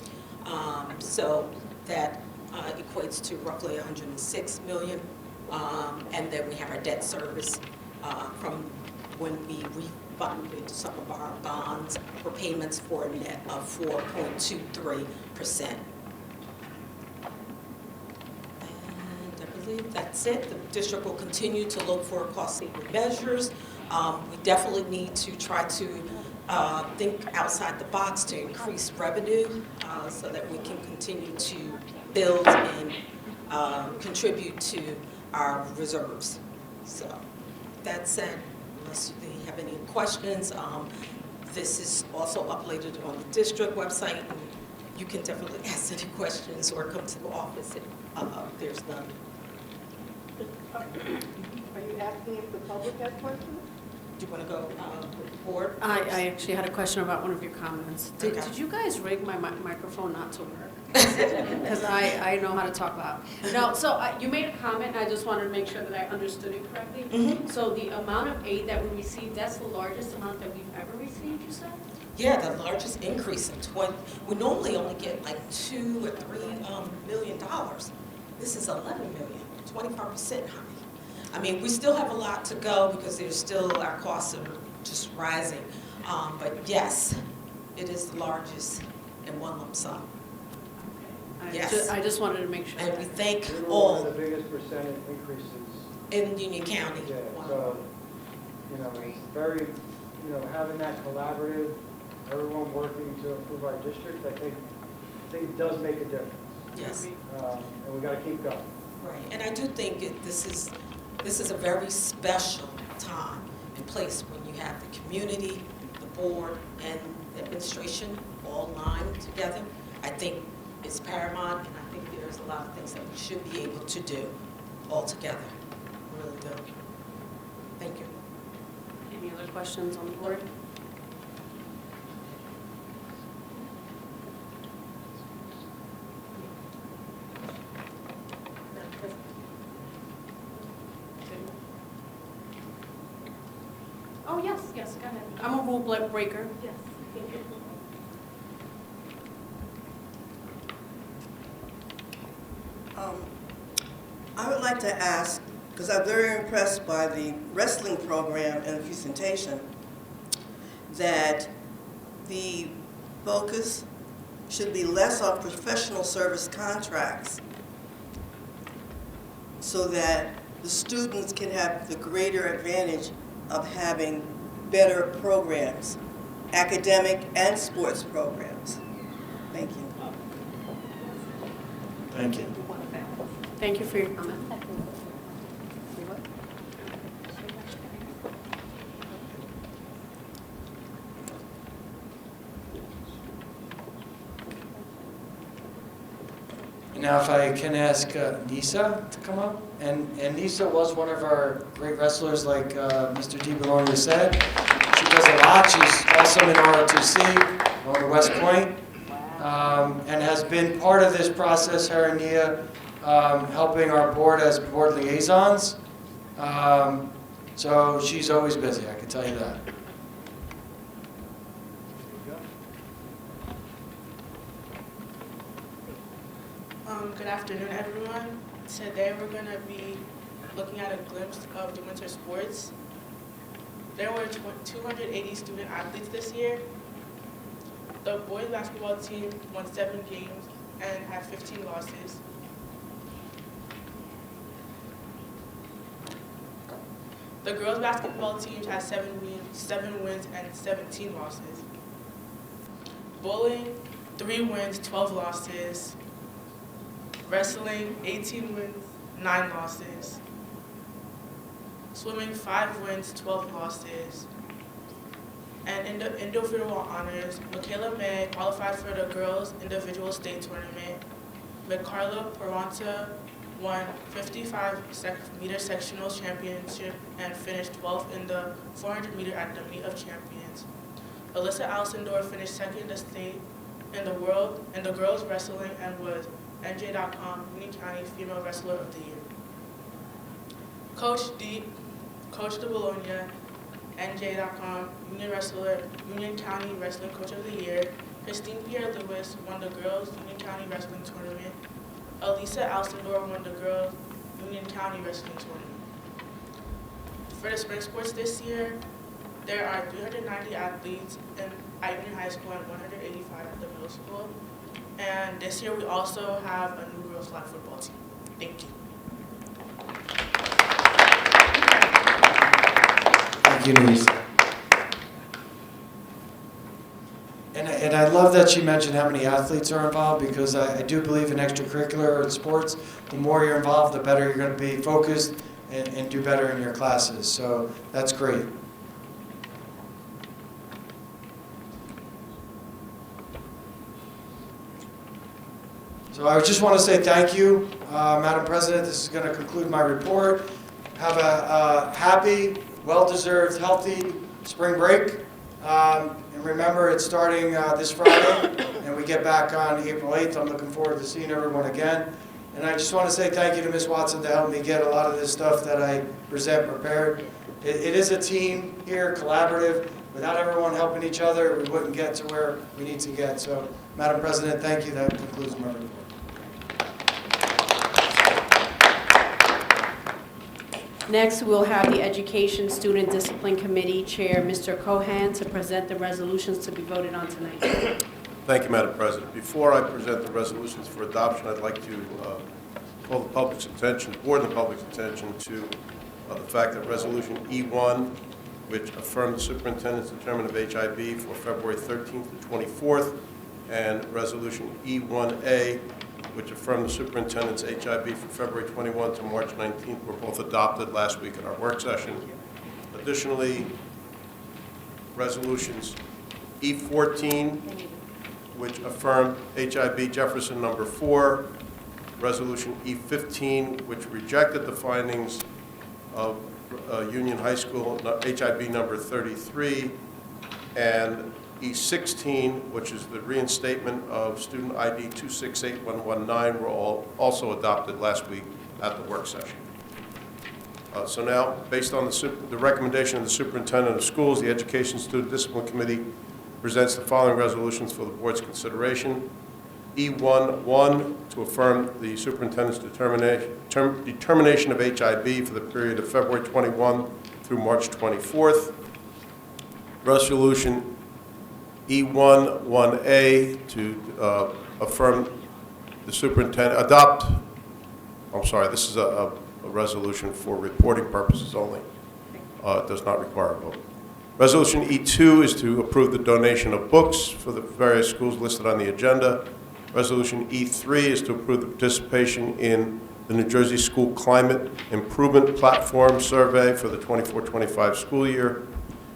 So that equates to roughly 106 million. And then we have our debt service from when we refunded some of our bonds for payments for a net of 4.23%. That's it. The district will continue to look for cost-saving measures. We definitely need to try to think outside the box to increase revenue so that we can continue to build and contribute to our reserves. So that said, unless you have any questions, this is also uploaded on the district website. And you can definitely ask any questions or come to the office if there's none. Are you asking if the public has questions? you want to go with the board? I actually had a question about one of your comments. Did Okay. you guys rig my microphone not to work? Because I know how to talk loud. No, so you made a comment, and I just wanted to make sure that I understood it correctly. Mhm. So the amount of aid that we received, that's the largest amount that we've ever received, you said? Yeah, the largest increase in 20, we normally only get like $2 or $3 million. This is 11 million, 25% high. I mean, we still have a lot to go because there's still, our costs are just rising. But yes, it is the largest in one lump sum. Yes. I just wanted to make sure. And we thank We were one of all the biggest percentage increases. in Union County. Yeah, Wow. so, it's very, having that collaborative, everyone working to improve our district, I think it does make a difference. Yes. And we got to keep going. Right, and I do think this is a very special time and place when you have the community, the board, and the administration all lined together. I think it's paramount, and I think there's a lot of things that we should be able to do all together. I really do. Thank you. Any other questions on the board? Oh, yes, go ahead. I'm a rule breaker. Yes. I would like to ask, because I'm very impressed by the wrestling program and the presentation, that the focus should be less on professional service contracts so that the students can have the greater advantage of having better programs, academic and sports programs. Thank you. Thank you. Thank you for your comment. Now, if I can ask Nisa to come up, and Nisa was one of our great wrestlers, like Mr. DiBologna said. She does a lot. She's awesome in ROTC on the West Point, and has been part of this process, her and Nia, helping our board as board liaisons. So she's always busy, I can tell you that. Good afternoon, everyone. Today we're going to be looking at a glimpse of the winter sports. There were 280 student athletes this year. The boys basketball team won 7 games and had 15 losses. The girls basketball team had 7 wins and 17 losses. Bowling, 3 wins, 12 losses. Wrestling, 18 wins, 9 losses. Swimming, 5 wins, 12 losses. And in the individual honors, Michaela May qualified for the girls' individual state tournament. McCarla Peralta won 55-meter sectional championship and finished 12th in the 400-meter at the meet of champions. Alyssa Alcindor finished 2nd in the state in the world in the girls' wrestling and was NJ.com Union County Female Wrestler of the Year. Coach DiBologna, NJ.com Union County Wrestling Coach of the Year. Christine Pierre-Lewis won the girls' Union County Wrestling Tournament. Elisa Alcindor won the girls' Union County Wrestling Tournament. For the spring sports this year, there are 390 athletes at Union High School and 185 at the middle school. And this year we also have a new girls flag football team. Thank you. Thank you, Nisa. And I love that she mentioned how many athletes are involved, because I do believe in extracurricular and sports. The more you're involved, the better you're going to be focused and do better in your classes. So that's great. So I just want to say thank you, Madam President. This is going to conclude my report. Have a happy well-deserved, healthy spring break. And remember, it's starting this Friday, and we get back on April 8th. I'm looking forward to seeing everyone again. And I just want to say thank you to Ms. Watson to help me get a lot of this stuff that I present prepared. It is a team here, collaborative. Without everyone helping each other, we wouldn't get to where we need to get. So, Madam President, thank you. That concludes my report. Next, we'll have the Education Student Discipline Committee Chair, Mr. Cohan, to present the resolutions to be voted on tonight. Thank you, Madam President. Before I present the resolutions for adoption, I'd like to call the public's attention, board the public's attention to the fact that Resolution E1, which affirmed the superintendent's determination of HIB for February 13th to 24th, and Resolution E1A, which affirmed the superintendent's HIB for February 21 to March 19th, were both adopted last week in our work session. Additionally, Resolutions E14, which affirmed HIB Jefferson number 4, Resolution E15, which rejected the findings of Union High School HIB number 33, and E16, which is the reinstatement of student ID 268119, were all also adopted last week at the work session. So now, based on the recommendation of the superintendent of schools, the Education Student Discipline Committee presents the following resolutions for the board's consideration. E11, to affirm the superintendent's determination of HIB for the period of February 21 through March 24th. Resolution E11A, to affirm the superintendent, this is a resolution for reporting purposes only. It does not require a vote. Resolution E2 is to approve the donation of books for the various schools listed on the agenda. Resolution E3 is to approve the participation in the New Jersey School Climate Improvement Platform Survey for the 24-25 school year.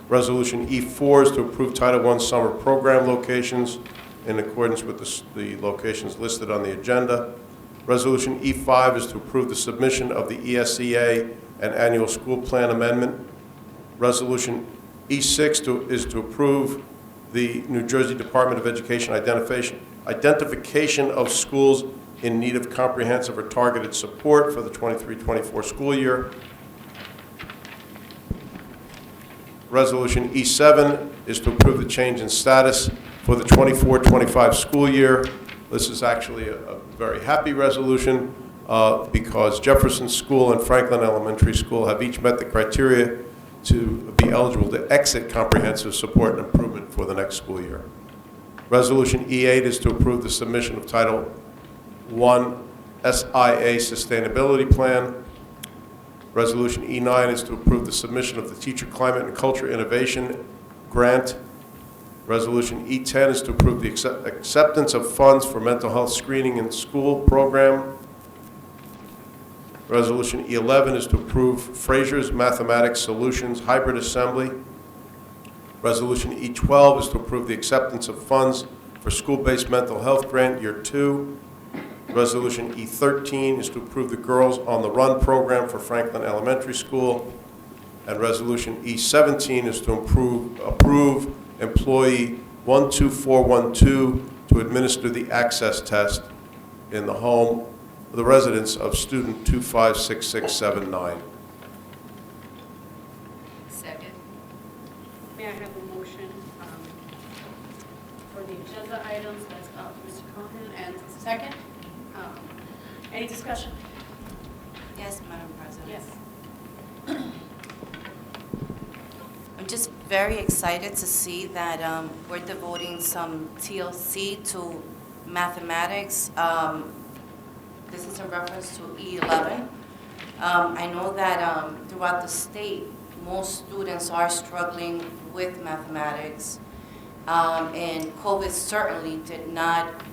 Resolution E4 is to approve Title I summer program locations in accordance with the locations listed on the agenda. Resolution E5 is to approve the submission of the ESEA and annual school plan amendment. Resolution E6 is to approve the New Jersey Department of Education identification of schools in need of comprehensive or targeted support for the 23-24 school year. Resolution E7 is to approve the change in status for the 24-25 school year. This is actually a very happy resolution because Jefferson School and Franklin Elementary School have each met the criteria to be eligible to exit comprehensive support and improvement for the next school year. Resolution E8 is to approve the submission of Title I SIA Sustainability Plan. Resolution E9 is to approve the submission of the Teacher Climate and Culture Innovation Grant. Resolution E10 is to approve the acceptance of funds for mental health screening in school program. Resolution E11 is to approve Fraser's Mathematics Solutions Hybrid Assembly. Resolution E12 is to approve the acceptance of funds for school-based mental health grant year 2. Resolution E13 is to approve the Girls on the Run program for Franklin Elementary School. And Resolution E17 is to approve employee 12412 to administer the access test in the home of the residence of student 256679. Second. May I have a motion for the agenda items? That's Mr. Cohen, and second. Any discussion? Yes, Madam President. Yes. I'm just very excited to see that we're devoting some TLC to mathematics. This is in reference to E11. I know that throughout the state, most students are struggling with mathematics, and COVID certainly did not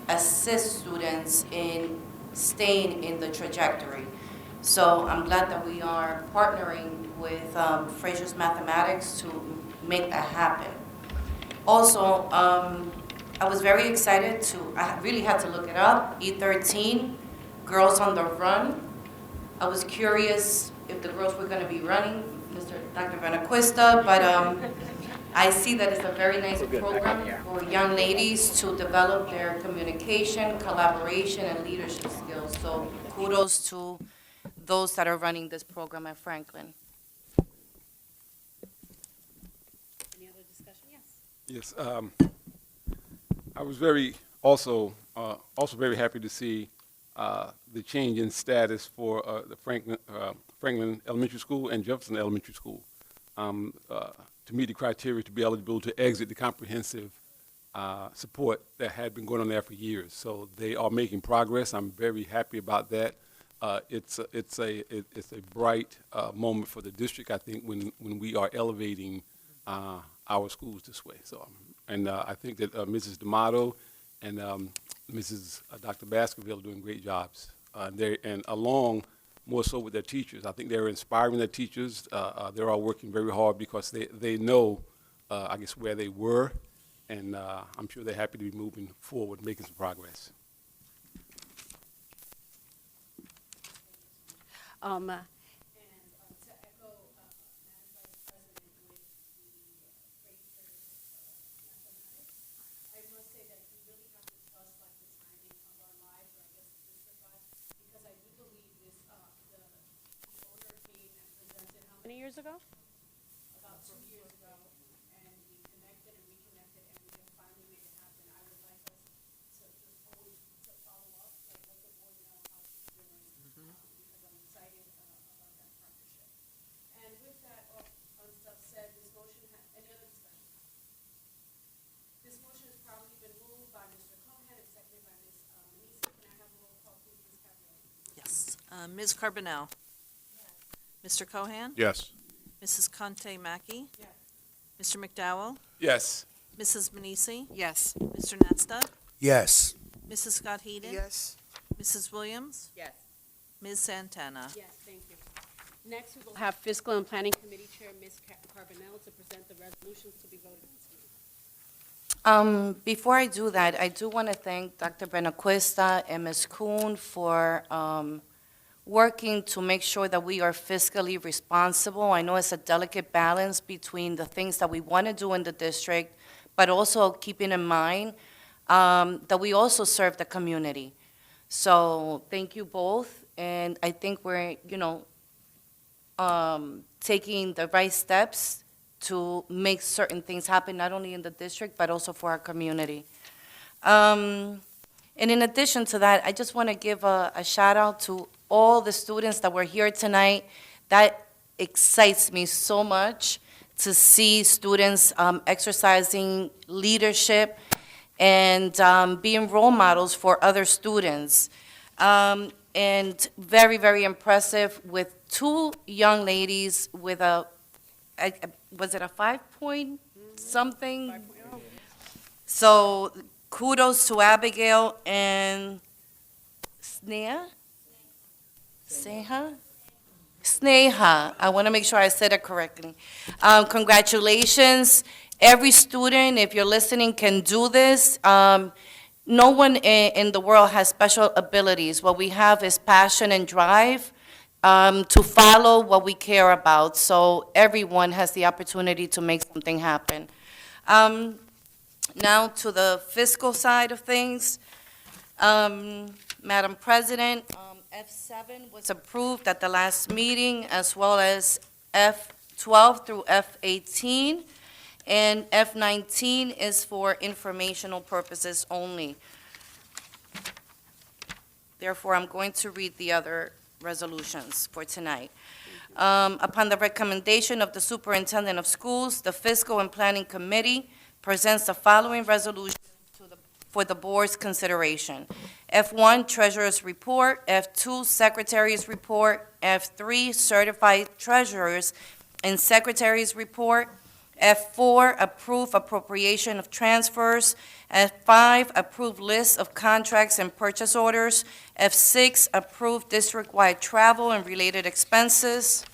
assist students in staying in the trajectory. So I'm glad that we are partnering with Fraser's Mathematics to make that happen. Also, I was very excited I really had to look it up, E13, Girls on the Run. I was curious if the girls were going to be running. Mr. Dr. Benacuesta, but I see that it's a very nice program for young ladies to develop their communication, collaboration, and leadership skills. So kudos to those that are running this program at Franklin. Any other discussion? Yes. Yes, I was also very happy to see the change in status for the Franklin Elementary School and Jefferson Elementary School to meet the criteria to be eligible to exit the comprehensive support that had been going on there for years. So they are making progress. I'm very happy about that. It's a bright moment for the district, I think, when we are elevating our schools this way. So, I think that Mrs. D'Amato and Mrs. Dr. Baskerville are doing great jobs. And along more so with their teachers. I think they're inspiring their teachers. They're all working very hard because they know, I guess, where they were, and I'm sure they're happy to be moving forward, making some progress. To echo Madam Vice President with the Fraser's mathematics, I must say that we really have to trust like the timing of our lives, or I guess the district lives, because I do believe this, the owner came and presented how many years ago? About 2 years ago, and we connected and reconnected, and we have finally made it happen. I would like us to just always to follow up, like let the board know how she's doing, because I'm excited about that partnership. And with that, on stuff said, this motion any other discussion? This motion has probably been moved by Mr. Cohen and seconded by Ms. Manisi. Can I have a roll call, please, Ms. Caprielli? Yes. Ms. Carbonell? Yes. Mr. Cohan? Yes. Mrs. Conte Mackey? Yes. Mr. McDowell? Yes. Mrs. Manisi? Yes. Mr. Nesta? Yes. Mrs. Scott Heeden? Yes. Mrs. Williams? Yes. Ms. Santana? Yes, thank you. Next, we will have Fiscal and Planning Committee Chair, Ms. Carbonell, to present the resolutions to be voted on tonight. Before I do that, I do want to thank Dr. Benacuesta and Ms. Kuhn for working to make sure that we are fiscally responsible. I know it's a delicate balance between the things that we want to do in the district, but also keeping in mind that we also serve the community. So thank you both, and I think we're, taking the right steps to make certain things happen, not only in the district, but also for our community. And in addition to that, I just want to give a shout out to all the students that were here tonight. That excites me so much to see students exercising leadership and being role models for other students. And very, very impressive with 2 young ladies with was it a 5-point something? 5.0. So kudos to Abigail and Sneha? Sneha. I want to make sure I said it correctly. Congratulations. Every student, if you're listening, can do this. No one in the world has special abilities. What we have is passion and drive to follow what we care about. So everyone has the opportunity to make something happen. Now to the fiscal side of things. Madam President, F7 was approved at the last meeting, as well as F12 through F18. And F19 is for informational purposes only. Therefore, I'm going to read the other resolutions for tonight. Upon the recommendation of the Superintendent of Schools, the Fiscal and Planning Committee presents the following resolution for the board's consideration. F1, Treasurer's Report. F2, Secretary's Report. F3, Certified Treasurers and Secretary's Report. F4, approve appropriation of transfers. F5, approve list of contracts and purchase orders. F6, approve district-wide travel and related expenses.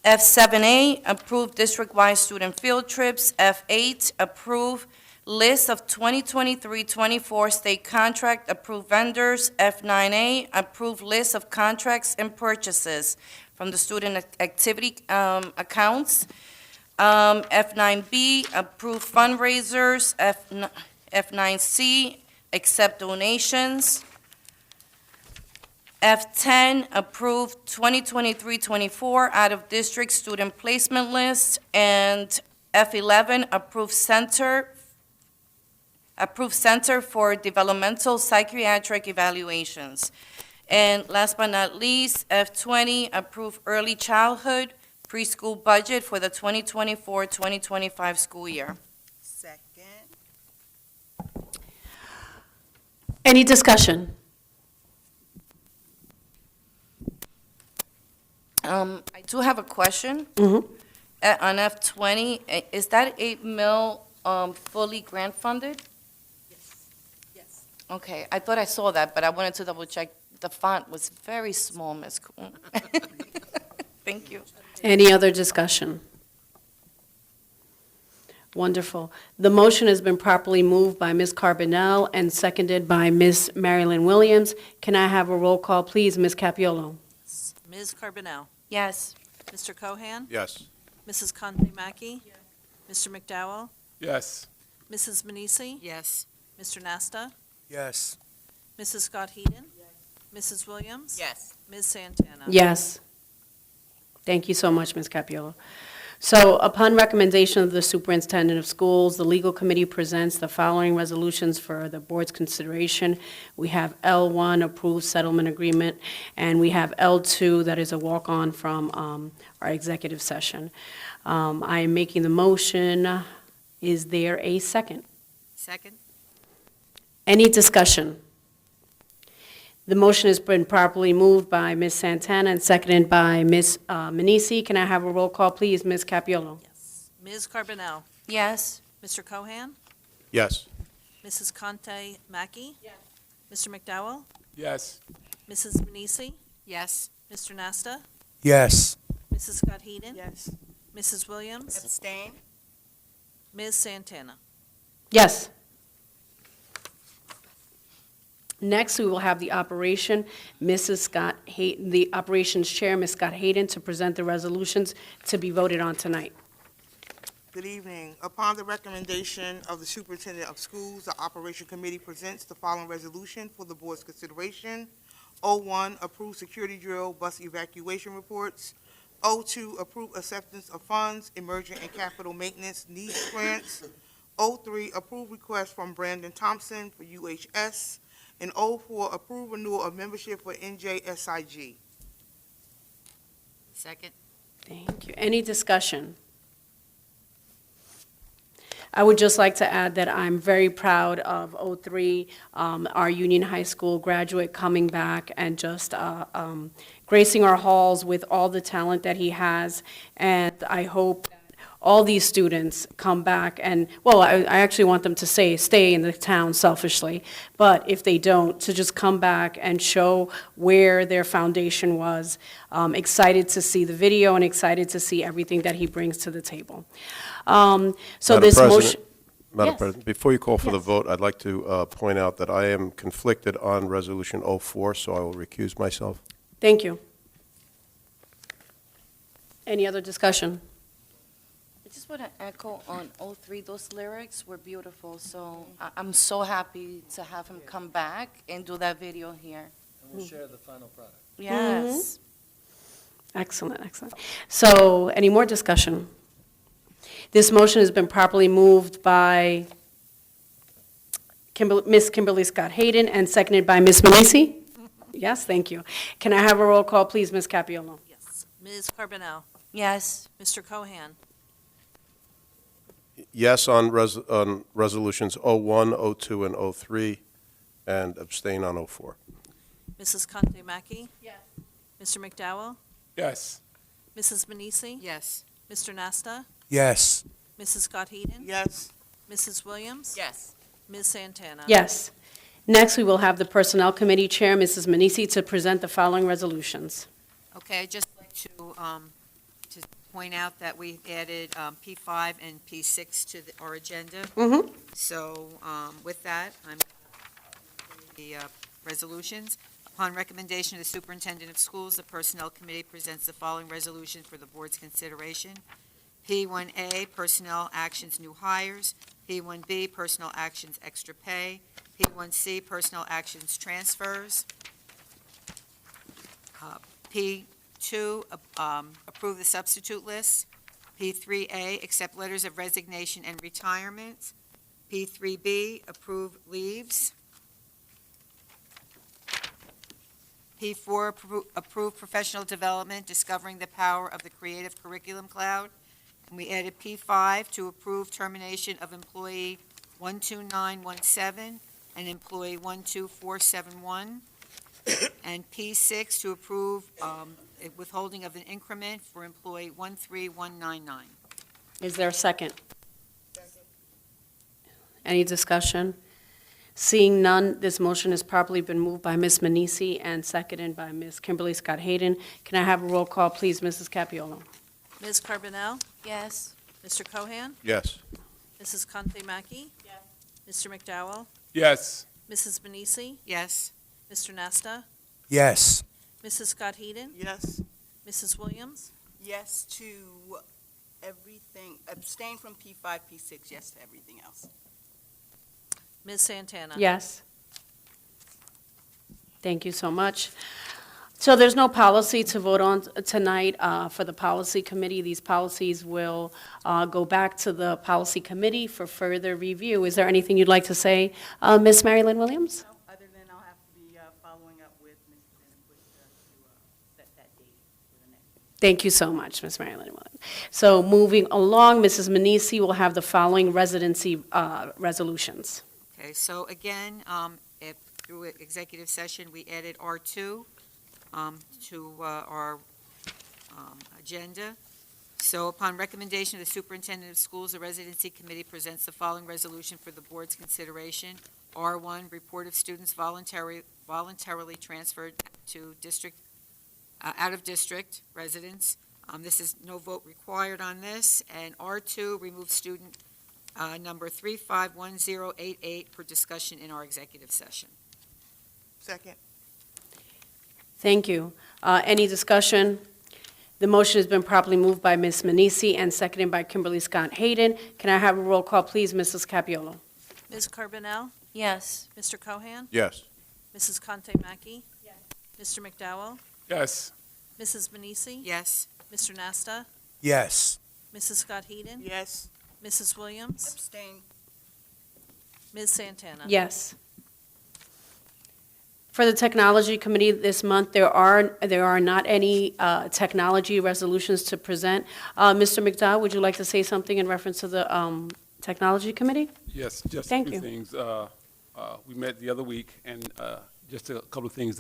F7A, approve district-wide student field trips. F8, approve list of 2023-24 state contract approved vendors. F9A, approve list of contracts and purchases. from the student activity accounts. F9B, approve fundraisers. F9C, accept donations. F10, approve 2023-24 out-of-district student placement list. And F11, approve Center for Developmental Psychiatric Evaluations. And last but not least, F20, approve early childhood preschool budget for the 2024-2025 school year. Second. Any discussion? I do have a question. Mm-hmm. On F20, is that 8 mil fully grant funded? Yes. Okay, I thought I saw that, but I wanted to double check. The font was very small, Ms. Kuhn. Thank you. Any other discussion? Wonderful. The motion has been properly moved by Ms. Carbonell and seconded by Ms. Marilyn Williams. Can I have a roll call, please, Ms. Capiolo? Ms. Carbonell. Yes. Mr. Cohan. Yes. Mrs. Conte Mackey. Mr. McDowell. Yes. Mrs. Manisi. Yes. Mr. Nasta. Yes. Mrs. Scott Heeden. Mrs. Williams. Yes. Ms. Santana. Yes. Thank you so much, Ms. Capiolo. So upon recommendation of the superintendent of schools, the legal committee presents the following resolutions for the board's consideration. We have L1, approved settlement agreement, and we have L2, that is a walk-on from our executive session. I am making the motion. Is there a second? Second. Any discussion? The motion has been properly moved by Ms. Santana and seconded by Ms. Manisi. Can I have a roll call, please, Ms. Capiolo? Yes. Ms. Carbonell. Yes. Mr. Cohan. Yes. Mrs. Conte Mackey. Yes. Mr. McDowell. Yes. Mrs. Manisi. Yes. Mr. Nasta. Yes. Mrs. Scott Heeden. Yes. Mrs. Williams. Abstain. Ms. Santana. Yes. Next, we will have the operation, Mrs. Scott Hayden, the operations chair, Ms. Scott Hayden, to present the resolutions to be voted on tonight. Good evening. Upon the recommendation of the superintendent of schools, the operation committee presents the following resolution for the board's consideration. 01, approve security drill bus evacuation reports. 02, approve acceptance of funds, emergent and capital maintenance needs grants. 03, approve request from Brandon Thompson for UHS. And 04, approve renewal of membership for NJSIG. Second. Thank you. Any discussion? I would just like to add that I'm very proud of 03, our Union High School graduate coming back and just gracing our halls with all the talent that he has. And I hope all these students come back and, well, I actually want them to stay in the town selfishly, but if they don't, to just come back and show where their foundation was. Excited to see the video and excited to see everything that he brings to the table. So Madam this President- motion. Madam Yes. President, before you call for the Yes. vote, I'd like to point out that I am conflicted on Resolution 04, so I will recuse myself. Thank you. Any other discussion? I just want to echo on 03, those lyrics were beautiful, so I'm so happy to have him come back and do that video here. And we'll share the final product. Yes. Excellent, excellent. So, any more discussion? This motion has been properly moved by Ms. Kimberly Scott Hayden and seconded by Ms. Manisi. Yes, thank you. Can I have a roll call, please, Ms. Capiolo? Yes. Ms. Carbonell. Yes. Mr. Cohan. Yes on Resolutions 01, 02, and 03, and abstain on 04. Mrs. Conte Mackey. Yes. Mr. McDowell. Yes. Mrs. Manisi. Yes. Mr. Nasta. Yes. Mrs. Scott Heeden. Yes. Mrs. Williams. Yes. Ms. Santana. Yes. Next, we will have the Personnel Committee Chair, Mrs. Manisi, to present the following resolutions. Okay, I'd just like to point out that we added P5 and P6 to our agenda. Mm-hmm. So with that, I'm the resolutions. Upon recommendation of the Superintendent of Schools, the Personnel Committee presents the following resolution for the Board's consideration. P1A, Personnel Actions New Hires. P1B, Personnel Actions Extra Pay. P1C, Personnel Actions Transfers. P2, approve the substitute list. P3A, accept letters of resignation and retirement. P3B, approve leaves. P4, approve professional development, discovering the power of the Creative Curriculum Cloud. And we added P5 to approve termination of employee 12917 and employee 12471. And P6 to approve withholding of an increment for employee 13199. Is there a second? Any discussion? Seeing none, this motion has properly been moved by Ms. Manisi and seconded by Ms. Kimberly Scott Hayden. Can I have a roll call, please, Mrs. Capiolo? Ms. Carbonell? Yes. Mr. Cohan? Yes. Mrs. Conte-Mackey? Yes. Mr. McDowell? Yes. Mrs. Benisi? Yes. Mr. Nesta? Yes. Mrs. Scott Heeden? Yes. Mrs. Williams? Yes to everything, abstain from P5, P6, yes to everything else. Ms. Santana? Yes. Thank you so much. So there's no policy to vote on tonight for the policy committee. These policies will go back to the policy committee for further review. Is there anything you'd like to say, Ms. Marilyn Williams? No, other than I'll have to be following up with Mr. Benaquista to set that date for the next. Thank you so much, Ms. Marilyn Williams. So moving along, Mrs. Manisi will have the following residency resolutions. Okay, so again, if through executive session, we added R2 to our agenda. So upon recommendation of the Superintendent of Schools, the Residency Committee presents the following resolution for the Board's consideration. R1, report of students voluntarily transferred to district, out-of-district residents. This is no vote required on this. And R2, remove student number 351088 for discussion in our executive session. Second. Thank you. Any discussion? The motion has been properly moved by Ms. Manisi and seconded by Kimberly Scott Hayden. Can I have a roll call, please, Mrs. Capiolo? Ms. Carbonell? Yes. Mr. Cohan? Yes. Mrs. Conte-Mackey? Yes. Mr. McDowell? Yes. Mrs. Benisi? Yes. Mr. Nasta? Yes. Mrs. Scott Heeden? Yes. Mrs. Williams? Abstain. Ms. Santana? Yes. For the Technology Committee this month, there are not any technology resolutions to present. Mr. McDowell, would you like to say something in reference to the Technology Committee? Yes, just Thank a few you. things. We met the other week, and just a couple of things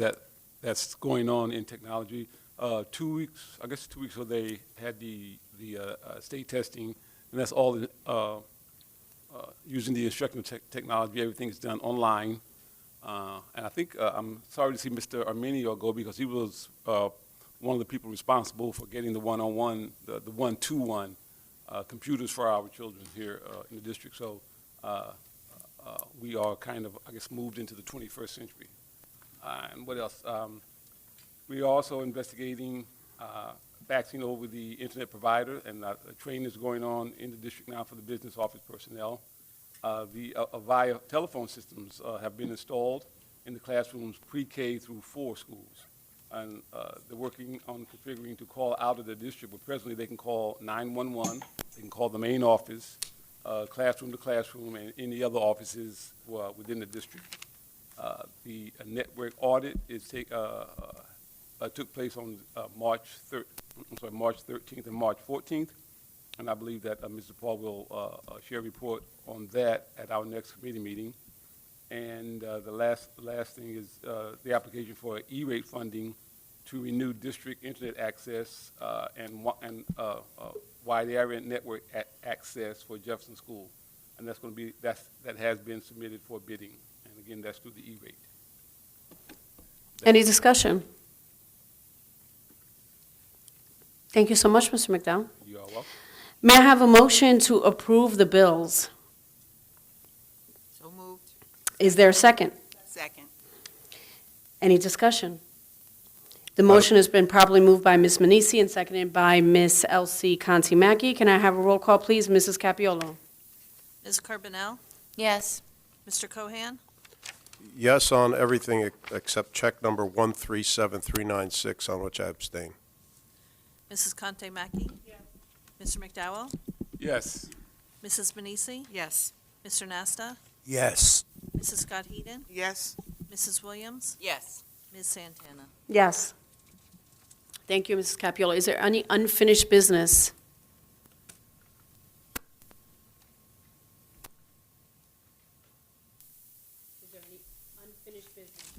that's going on in technology. 2 weeks, I guess 2 weeks ago, they had the state testing, and that's all using the instructional technology. Everything's done online. And I think I'm sorry to see Mr. Arminio go because he was one of the people responsible for getting the one-on-one, the 1-2-1 computers for our children here in the district. So we are kind of, I guess, moved into the 21st century. And what else? We are also investigating faxing over the internet provider, and training is going on in the district now for the business office personnel. The via telephone systems have been installed in the classrooms pre-K through 4 schools. And they're working on configuring to call out of the district, but presently they can call 911, they can call the main office, classroom to classroom, and any other offices within the district. The network audit is took place on March 13th and March 14th. And I believe that Mr. Paul will share a report on that at our next committee meeting. And the last thing is the application for E-rate funding to renew district internet access and wide area network access for Jefferson School. And that's going to be, that has been submitted for bidding. And again, that's through the E-rate. Any discussion? Thank you so much, Mr. McDowell. You are welcome. May I have a motion to approve the bills? So moved. Is there a second? Second. Any discussion? The motion has been properly moved by Ms. Manisi and seconded by Ms. Elsie Conti-Mackey. Can I have a roll call, please? Mrs. Capiolo? Ms. Carbonell? Yes. Mr. Cohan? Yes on everything except check number 137396, on which I abstain. Mrs. Conte Mackey? Mr. McDowell? Yes. Mrs. Manisi? Yes. Mr. Nasta? Yes. Mrs. Scott Heeden? Yes. Mrs. Williams? Yes. Ms. Santana? Yes. Thank you, Mrs. Capiolo. Is there any unfinished business? Is there any unfinished business?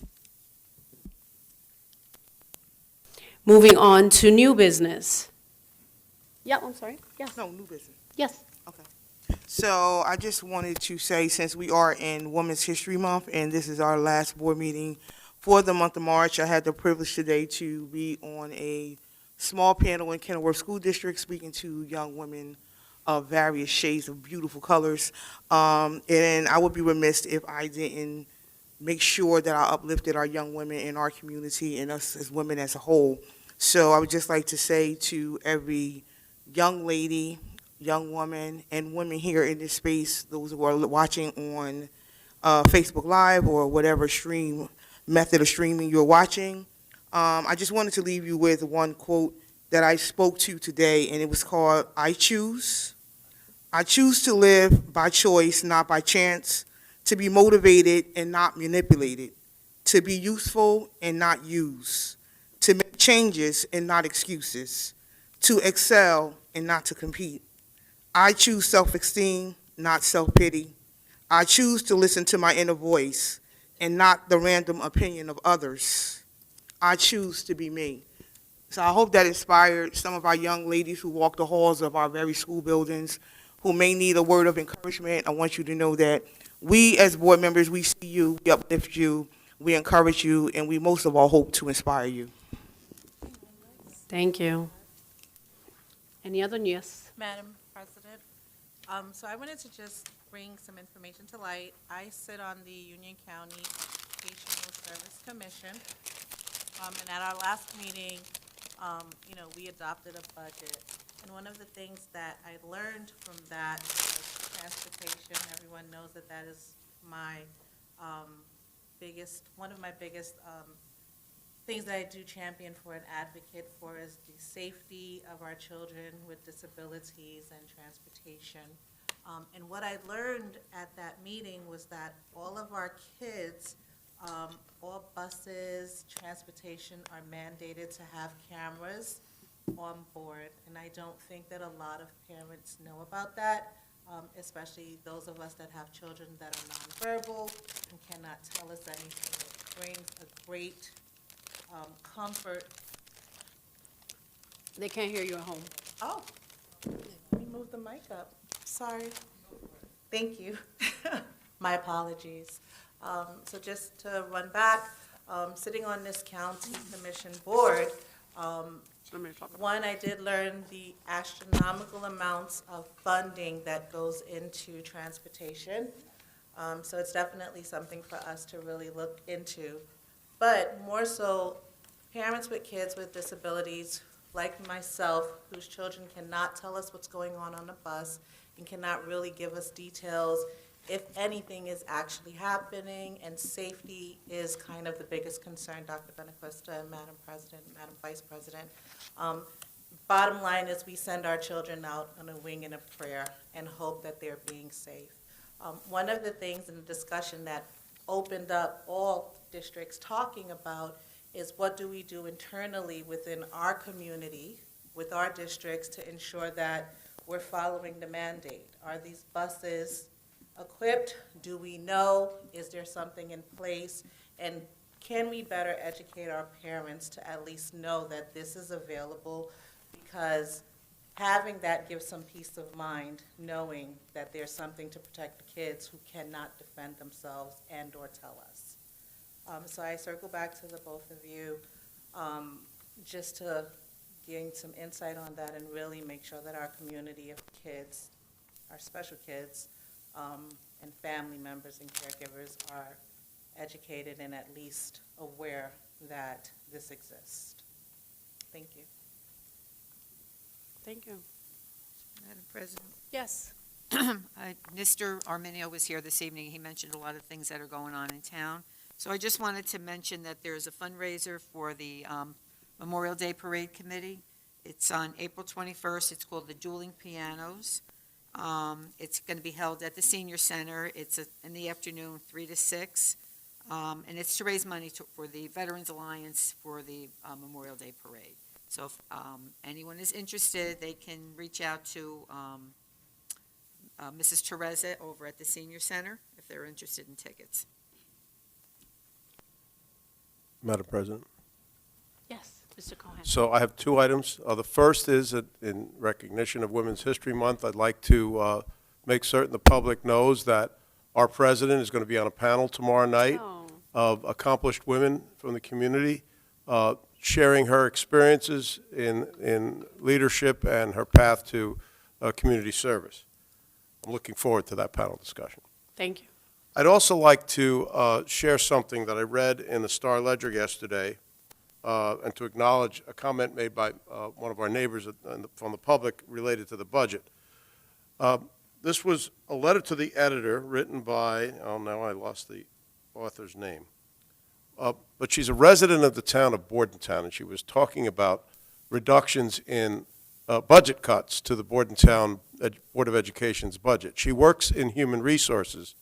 Moving on to new business. Yeah, I'm sorry. Yes. No, new business. Yes. So I just wanted to say, since we are in Women's History Month, and this is our last board meeting for the month of March, I had the privilege today to be on a small panel in Kenilworth School District speaking to young women of various shades of beautiful colors. And I would be remiss if I didn't make sure that I uplifted our young women in our community and us as women as a whole. So I would just like to say to every young lady, young woman, and women here in this space, those who are watching on Facebook Live or whatever method of streaming you're watching, I just wanted to leave you with one quote that I spoke to today, and it was called, "I choose. I choose to live by choice, not by chance, to be motivated and not manipulated, to be useful and not used, to make changes and not excuses, to excel and not to compete. I choose self-esteem, not self-pity. I choose to listen to my inner voice and not the random opinion of others. I choose to be me." So I hope that inspired some of our young ladies who walk the halls of our very school buildings who may need a word of encouragement. I want you to know that we as board members, we see you, we uplift you, we encourage you, and we most of all hope to inspire you. Thank you. Any other news? Madam President, so I wanted to just bring some information to light. I sit on the Union County Educational Service Commission, and at our last meeting, we adopted a budget. And one of the things that I learned from that was transportation. Everyone knows that that is my one of my biggest things that I do champion for and advocate for is the safety of our children with disabilities and transportation. And what I learned at that meeting was that all of our kids, all buses, transportation are mandated to have cameras on board. And I don't think that a lot of parents know about that, especially those of us that have children that are nonverbal and cannot tell us anything. It brings a great comfort. They can't hear you at home. Oh, let me move the mic up. Sorry. Thank you. My apologies. So just to run back, sitting on this county commission board, one, I did learn the astronomical amounts of funding that goes into transportation. So it's definitely something for us to really look into. But more so, parents with kids with disabilities, like myself, whose children cannot tell us what's going on the bus and cannot really give us details if anything is actually happening, and safety is kind of the biggest concern, Dr. Benacuesta and Madam President, Madam Vice President. Bottom line is we send our children out on a wing and a prayer and hope that they're being safe. One of the things in the discussion that opened up all districts talking about is what do we do internally within our community, with our districts, to ensure that we're following the mandate. Are these buses equipped? Do we know? Is there something in place? And can we better educate our parents to at least know that this is available? Because having that gives some peace of mind, knowing that there's something to protect the kids who cannot defend themselves and or tell us. So I circle back to the both of you just to gain some insight on that and really make sure that our community of kids, our special kids, and family members and caregivers are educated and at least aware that this exists. Thank you. Thank you. Madam President? Yes. Mr. Arminio was here this evening. He mentioned a lot of things that are going on in town. So I just wanted to mention that there's a fundraiser for the Memorial Day Parade Committee. It's on April 21st. It's called the Dueling Pianos. It's going to be held at the Senior Center. It's in the afternoon, 3 to 6. And it's to raise money for the Veterans Alliance for the Memorial Day Parade. So if anyone is interested, they can reach out to Mrs. Teresa over at the Senior Center if they're interested in tickets. Madam President. Yes, Mr. Cohen. So I have two items. The first is that in recognition of Women's History Month, I'd like to make certain the public knows that our president is going to be on a panel tomorrow night of accomplished women from the community, sharing her experiences in leadership and her path to community service. I'm looking forward to that panel discussion. Thank you. I'd also like to share something that I read in the Star Ledger yesterday, and to acknowledge a comment made by one of our neighbors from the public related to the budget. This was a letter to the editor written by, oh, now I lost the author's name. But she's a resident of the town of Bordentown, and she was talking about reductions in budget cuts to the Bordentown Board of Education's budget. She works in human resources,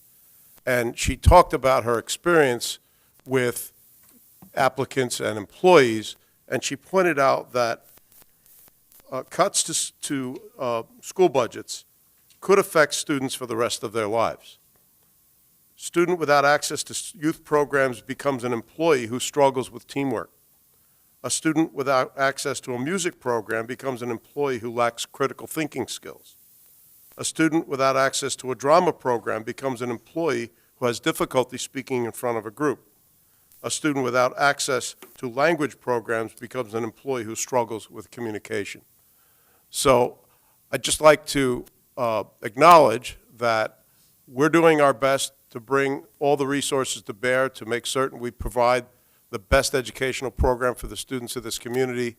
and she talked about her experience with applicants and employees, and she pointed out that cuts to school budgets could affect students for the rest of their lives. Student without access to youth programs becomes an employee who struggles with teamwork. A student without access to a music program becomes an employee who lacks critical thinking skills. A student without access to a drama program becomes an employee who has difficulty speaking in front of a group. A student without access to language programs becomes an employee who struggles with communication. So I'd just like to acknowledge that we're doing our best to bring all the resources to bear to make certain we provide the best educational program for the students of this community,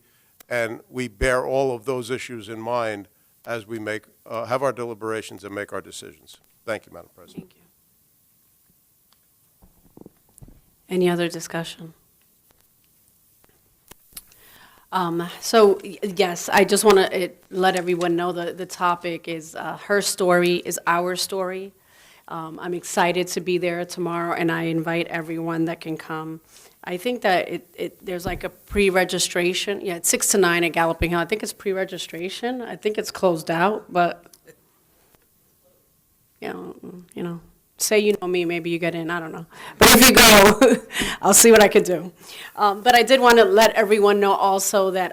and we bear all of those issues in mind as we have our deliberations and make our decisions. Thank you, Madam President. Thank you. Any other discussion? Yes, I just want to let everyone know that the topic is her story is our story. I'm excited to be there tomorrow, and I invite everyone that can come. I think that there's like a pre-registration. Yeah, it's 6 to 9 at Galloping Hill. I think it's pre-registration. I think it's closed out, but you know, say you know me, maybe you get in. I don't know, but if you go, I'll see what I can do. But I did want to let everyone know also that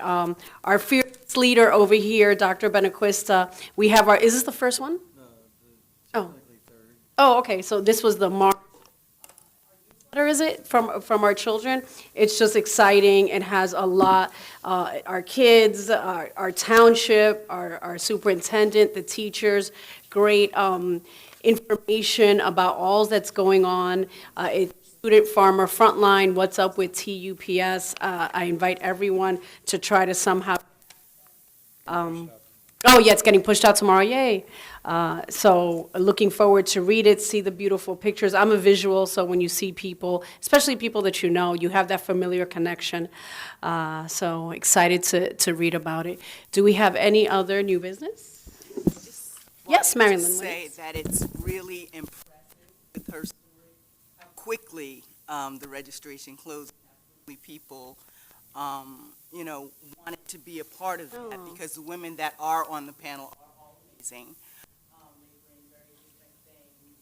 our fearless leader over here, Dr. Benaquista, we have our. Is this the first one? No, Oh, okay, so this was the March letter, is it, from our children? It's just exciting. It has a lot, our kids, our township, our superintendent, the teachers, great information about all that's going on. It's Student Farmer Frontline, what's up with TUPS. I invite everyone to try to somehow, oh yeah, it's getting pushed out tomorrow, yay. So looking forward to read it, see the beautiful pictures. I'm a visual, so when you see people, especially people that you know, you have that familiar connection. So excited to read about it. Do we have any other new business? Yes, Marilyn. To say that it's really impressive with her story, how quickly the registration closed. People, wanted to be a part of that because the women that are on the panel are all amazing. They bring very different things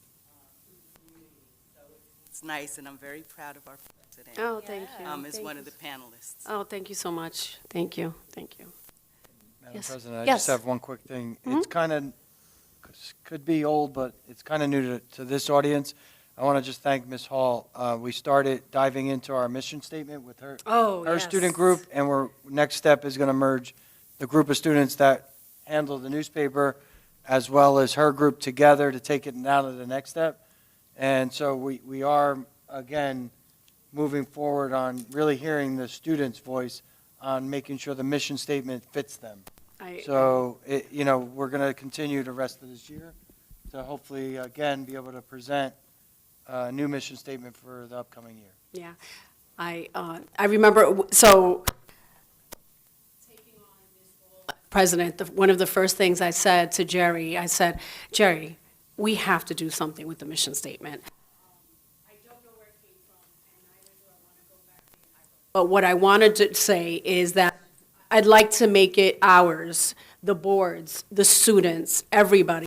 to the community. So it's nice, and I'm very proud of our president. Oh, thank you. As Thank one you. of the panelists. Oh, thank you so much. Thank you. Thank you. Madam Yes. President, I Yes. just have one quick thing. It's kind of, could be old, but it's kind of new to this audience. I want to just thank Ms. Hall. We started diving into our mission statement with her, her student group, and next step is going to merge the group of students that handle the newspaper as well as her group together to take it now to the next step. And so we are again, moving forward on really hearing the students' voice on making sure the mission statement fits them. So, we're going to continue the rest of this year to hopefully, again, be able to present a new mission statement for the upcoming year. Yeah, I remember, so, taking on this role as president, one of the first things I said to Jerry, I said, Jerry, we have to do something with the mission statement. I don't know where it came from, and neither do I want to go back there. But what I wanted to say is that I'd like to make it ours, the boards, the students, everybody,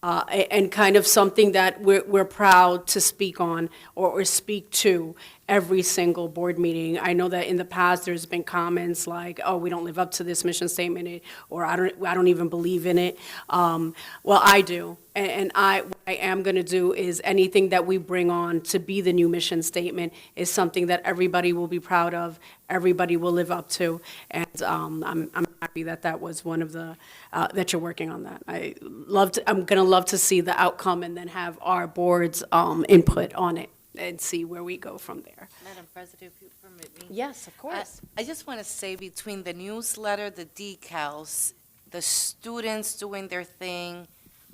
and kind of something that we're proud to speak on or speak to every single board meeting. I know that in the past, there's been comments like, oh, we don't live up to this mission statement, or I don't even believe in it. Well, I do. And what I am going to do is anything that we bring on to be the new mission statement is something that everybody will be proud of, everybody will live up to, and I'm happy that that was one of the, that you're working on that. I'm going to love to see the outcome and then have our board's input on it and see where we go from there. Madam President, if you permit me. Yes, of course. I just want to say between the newsletter, the decals, the students doing their thing,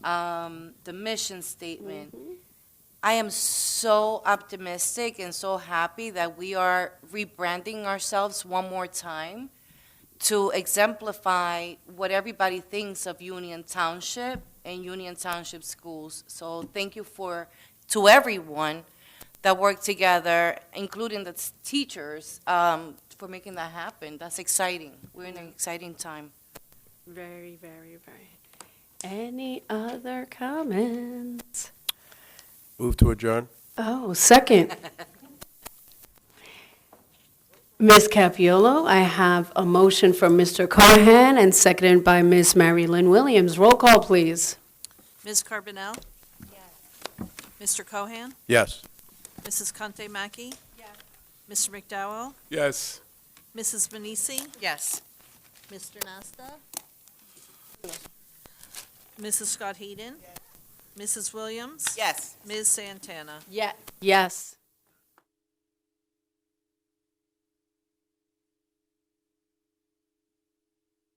the mission statement, I am so optimistic and so happy that we are rebranding ourselves one more time to exemplify what everybody thinks of Union Township and Union Township schools. So thank you to everyone that worked together, including the teachers, for making that happen. That's exciting. We're in an exciting time. Very, very, very. Any other comments? Move to adjourn. Oh, second. Ms. Capiolo, I have a motion from Mr. Cohan and seconded by Ms. Mary Lynn Williams. Roll call, please. Ms. Carbonell? Yes. Mr. Cohan? Yes. Mrs. Conte Mackey? Yes. Mr. McDowell? Yes. Mrs. Manisi? Yes. Mr. Nasta? Mrs. Scott Heeden? Mrs. Williams? Yes. Ms. Santana? Yes.